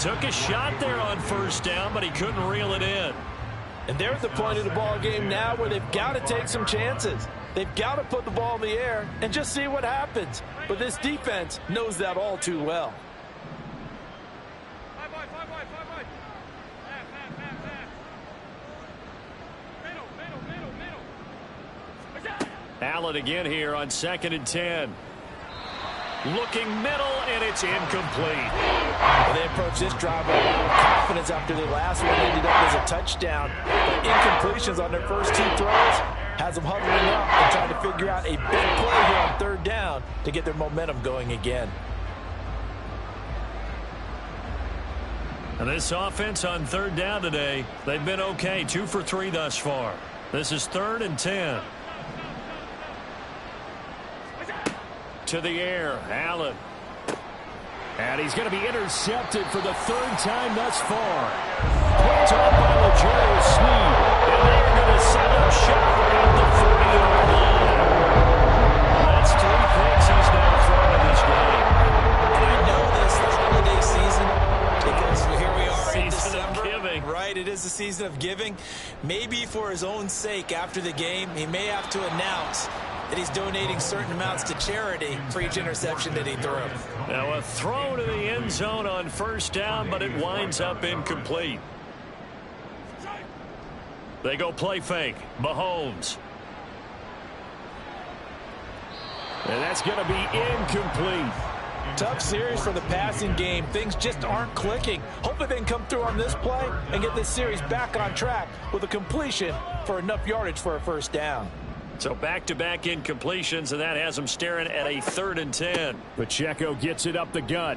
Took a shot there on first down, but he couldn't reel it in. And they're at the point of the ball game now where they've got to take some chances. They've got to put the ball in the air and just see what happens. But this defense knows that all too well. Allen again here on 2nd and 10. Looking middle, and it's incomplete. Well, they approach this drive with a lot of confidence after the last one ended up as a touchdown. But incompletions on their first two throws has them hovering up and trying to figure out a big play here on third down to get their momentum going again. And this offense on third down today, they've been okay. 2 for 3 thus far. This is 3rd and 10. To the air, Allen. And he's going to be intercepted for the 3rd time thus far. Picked up by L'Jarius Sneed. And they're going to set up shop at the 40-yard line. That's 3 picks he's now thrown in this game. And I know this, the holiday season, because here we are in Season December. of giving. Right, it is the season of giving. Maybe for his own sake after the game, he may have to announce that he's donating certain amounts to charity for each interception that he threw. Now a throw to the end zone on first down, but it winds up incomplete. They go play fake. Mahomes. And that's going to be incomplete. Tough series for the passing game. Things just aren't clicking. Hopefully they can come through on this play and get this series back on track with a completion for enough yardage for a first down. So back-to-back incompletions, and that has them staring at a 3rd and 10. Pacheco gets it up the gut.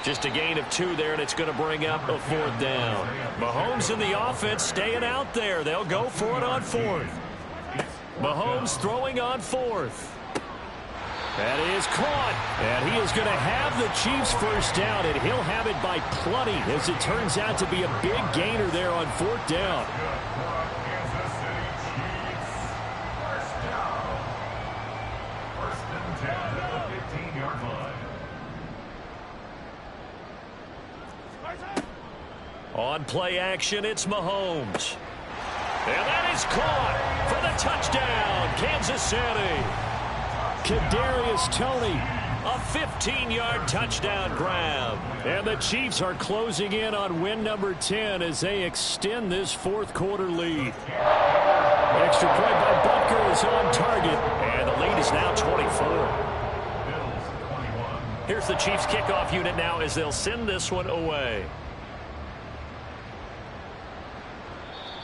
Just a gain of 2 there, and it's going to bring up a 4th down. Mahomes and the offense staying out there. They'll go for it on 4th. Mahomes throwing on 4th. That is caught, and he is going to have the Chiefs first down, and he'll have it by plenty, as it turns out to be a big gainer there on 4th down. On play action, it's Mahomes. And that is caught for the touchdown, Kansas City. Kadarius Toney, a 15-yard touchdown grab. And the Chiefs are closing in on win number 10 as they extend this fourth quarter lead. Extra point by Butker is on target, and the lead is now 24. Here's the Chiefs kickoff unit now as they'll send this one away.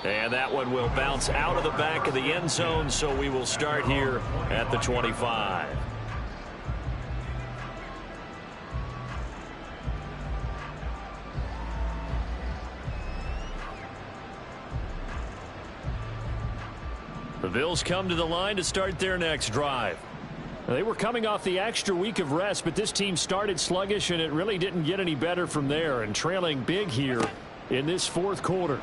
And that one will bounce out of the back of the end zone, so we will start here at the 25. The Bills come to the line to start their next drive. They were coming off the extra week of rest, but this team started sluggish, and it really didn't get any better from there, and trailing big here in this fourth quarter.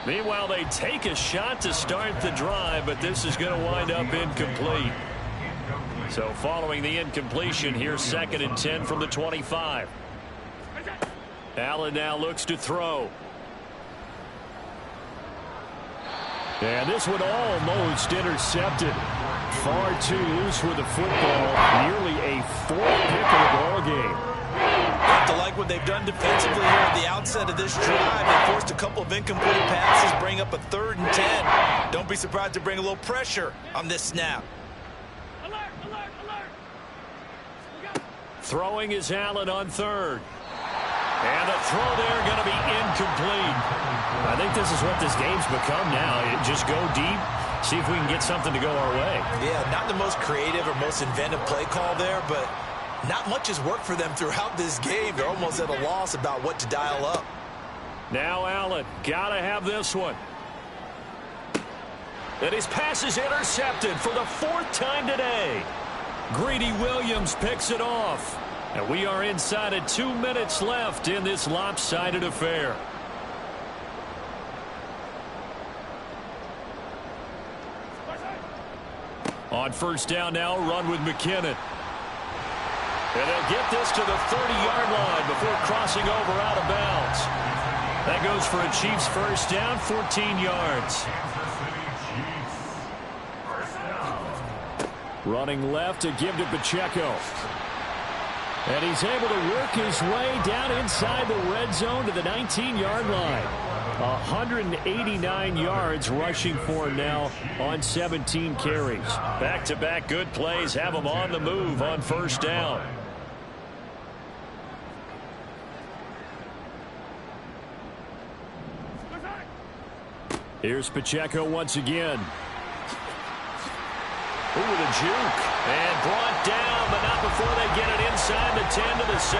Meanwhile, they take a shot to start the drive, but this is going to wind up incomplete. So following the incompletion, here's 2nd and 10 from the 25. Allen now looks to throw. And this one almost intercepted. Far too loose with the football. Nearly a 4th pick of the ball game. To like what they've done defensively here at the outset of this drive. They forced a couple of incomplete passes, bring up a 3rd and 10. Don't be surprised to bring a little pressure on this snap. Alert, alert, alert. Throwing is Allen on 3rd. And the throw there going to be incomplete. I think this is what this game's become now. Just go deep, see if we can get something to go our way. Yeah, not the most creative or most inventive play call there, but not much has worked for them throughout this game. They're almost at a loss about what to dial up. Now Allen, got to have this one. And his pass is intercepted for the 4th time today. Greedy Williams picks it off. And we are inside of 2 minutes left in this lopsided affair. On first down now, run with McKinnon. And they'll get this to the 30-yard line before crossing over out of bounds. That goes for a Chiefs first down, 14 yards. Running left to give to Pacheco. And he's able to work his way down inside the red zone to the 19-yard line. 189 yards rushing for him now on 17 carries. Back-to-back good plays have him on the move on first down. Here's Pacheco once again. Ooh, the juke. And brought down, but not before they get it inside the 10 to the 7.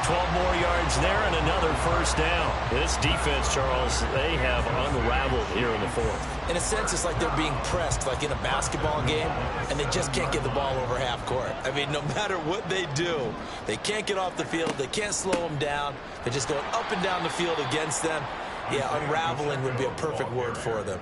12 more yards there and another first down. This defense, Charles, they have unraveled here in the 4th. In a sense, it's like they're being pressed, like in a basketball game, and they just can't get the ball over half court. I mean, no matter what they do, they can't get off the field. They can't slow them down. They're just going up and down the field against them. Yeah, unraveling would be a perfect word for them.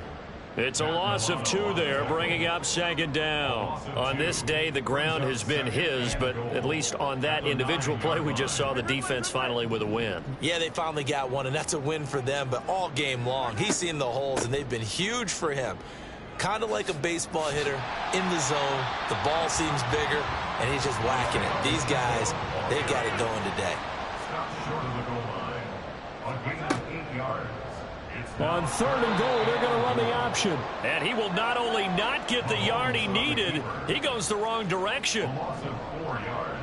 It's a loss of 2 there, bringing up 2nd down. On this day, the ground has been his, but at least on that individual play, we just saw the defense finally with a win. Yeah, they finally got one, and that's a win for them, but all game long, he's seen the holes, and they've been huge for him. Kind of like a baseball hitter in the zone. The ball seems bigger, and he's just whacking it. These guys, they've got it going today. Stop short of the goal line. On gain of 8 yards. On 3rd and goal, they're going to run the option. And he will not only not get the yard he needed, he goes the wrong direction. A loss of 4 yards.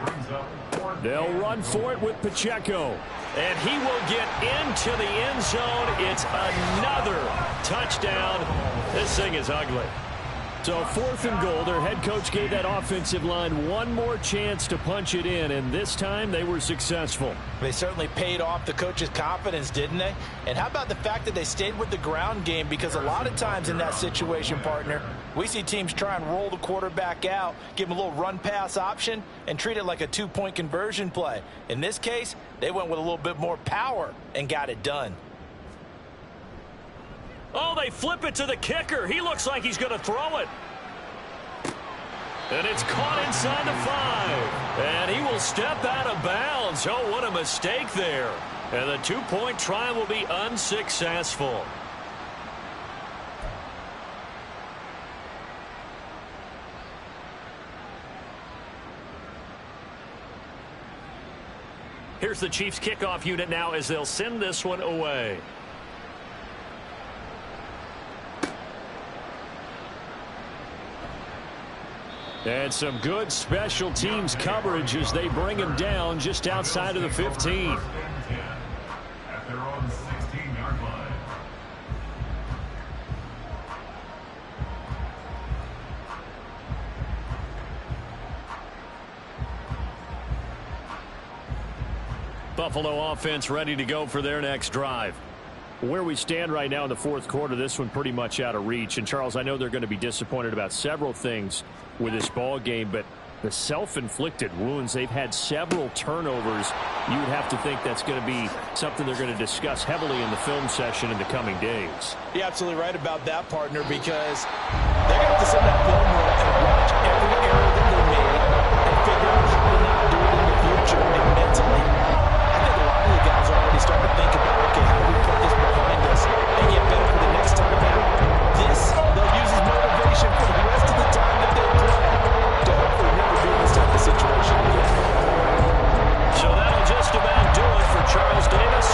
Brings up 4th. They'll run for it with Pacheco. And he will get into the end zone. It's another touchdown. This thing is ugly. So 4th and goal, their head coach gave that offensive line one more chance to punch it in, and this time they were successful. They certainly paid off the coach's confidence, didn't they? And how about the fact that they stayed with the ground game? Because a lot of times in that situation, partner, we see teams try and roll the quarterback out, give him a little run-pass option, and treat it like a 2-point conversion play. In this case, they went with a little bit more power and got it done. Oh, they flip it to the kicker. He looks like he's going to throw it. And it's caught inside the 5. And he will step out of bounds. Oh, what a mistake there. And the 2-point try will be unsuccessful. Here's the Chiefs kickoff unit now as they'll send this one away. And some good special teams coverage as they bring him down just outside of the 15. At their own 16-yard line. Buffalo offense ready to go for their next drive. Where we stand right now in the 4th quarter, this one pretty much out of reach. And, Charles, I know they're going to be disappointed about several things with this ball game, but the self-inflicted wounds, they've had several turnovers. You would have to think that's going to be something they're going to discuss heavily in the film session in the coming days. You're absolutely right about that, partner, because they're going to have to sit in that film room and watch every error that they made and figure out how to not do it in the future and mentally. I think a lot of the guys are already starting to think about, okay, how do we put this behind us and get better for the next time out? This, they'll use as motivation for the rest of the time that they play to hopefully never be in this type of situation again. So that'll just about do it for Charles Davis.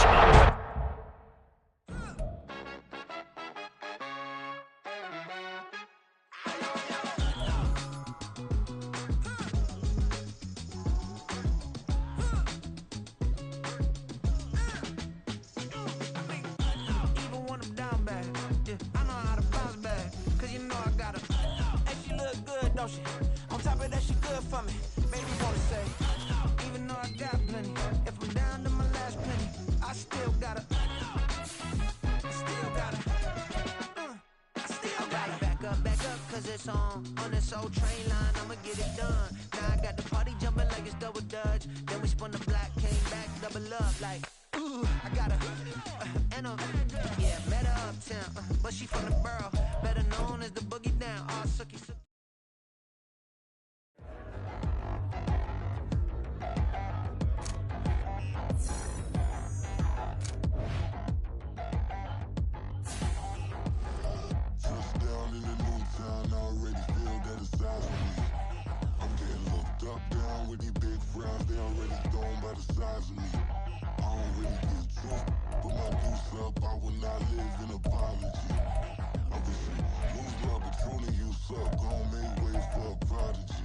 On top of that, she good for me. Made me wanna say, even though I got plenty, if I'm down to my last penny, I still gotta. song. On this old train line, I'ma get it done. Now I got the party jumping like it's double dutch. Then we spun the block, came back, double up like, ooh, I got her. And yeah, met her uptown. But she from the borough, better known as the boogie down. All sucky, sucky. Touchdown in the new town, I already feel that it's size of me. I'm getting looked up, down with these big frowns, they already thrown by the size of me. I don't really get too, but my deuce up, I will not live in apology. I wish you lose the opportunity, you suck, gon' make way for a prodigy.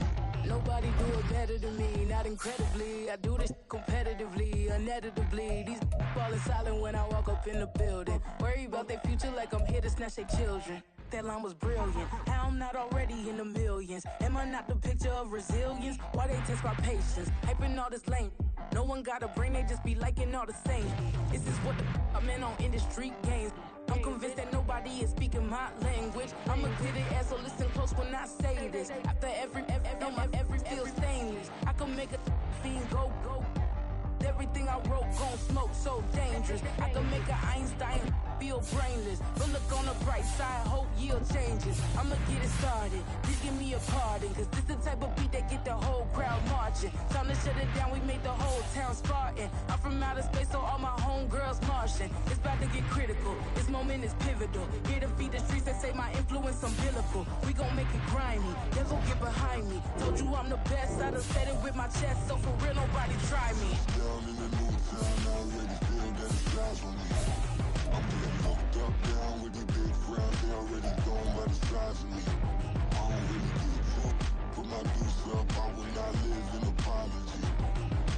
Nobody do it better than me, not incredibly. I do this competitively, uneditably. These falling silent when I walk up in the building. Worry about their future like I'm here to snatch their children. That line was brilliant. How I'm not already in the millions? Am I not the picture of resilience? Why they test my patience? Hyping all this lame. No one got a brain, they just be liking all the same. This is what the I'm in on industry games. I'm convinced that nobody is speaking my language. I'm a good ass, so listen close when I say this. After every feel stainless. I can make a fiend go. Everything I wrote gon' smoke, so dangerous. I can make an Einstein feel brainless. But look on the bright side, hope yield changes. I'ma get it started, please give me a pardon. Cause this the type of beat that get the whole crowd marching. Time to shut it down, we made the whole town Spartan. I'm from outer space, so all my homegirls Martian. It's about to get critical, this moment is pivotal. Here to feed the streets that say my influence umbilical. We gon' make it grimy, never get behind me. Told you I'm the best, I done said it with my chest. So for real, nobody try me. Down in the new town, I already feel that it's size on me. I'm getting looked up, down with these big frowns, they already thrown by the size of me. I don't really get too, put my deuce up, I will not live in apology.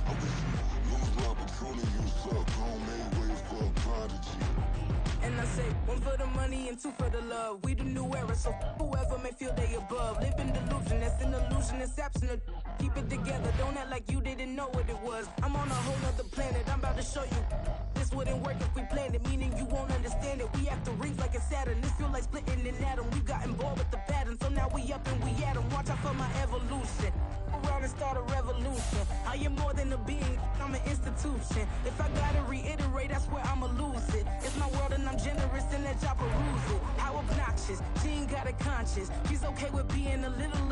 I wish you lose the opportunity, you suck, gon' make way for a prodigy. And I say, one for the money and two for the love. We the new era, so whoever may feel they above. Live in delusion, that's an illusion, it's absent. Keep it together, don't act like you didn't know what it was. I'm on a whole nother planet, I'm about to show you. This wouldn't work if we planned it, meaning you won't understand it. We have to rings like a Saturn, this feel like splitting an atom. We got involved with the pattern, so now we up and we at 'em. Watch out for my evolution. Around and start a revolution. I am more than a being, I'm an institution. If I gotta reiterate, that's where I'ma lose it. It's my world and I'm generous and let y'all peruse it. How obnoxious, she ain't got a conscience. She's okay with being a little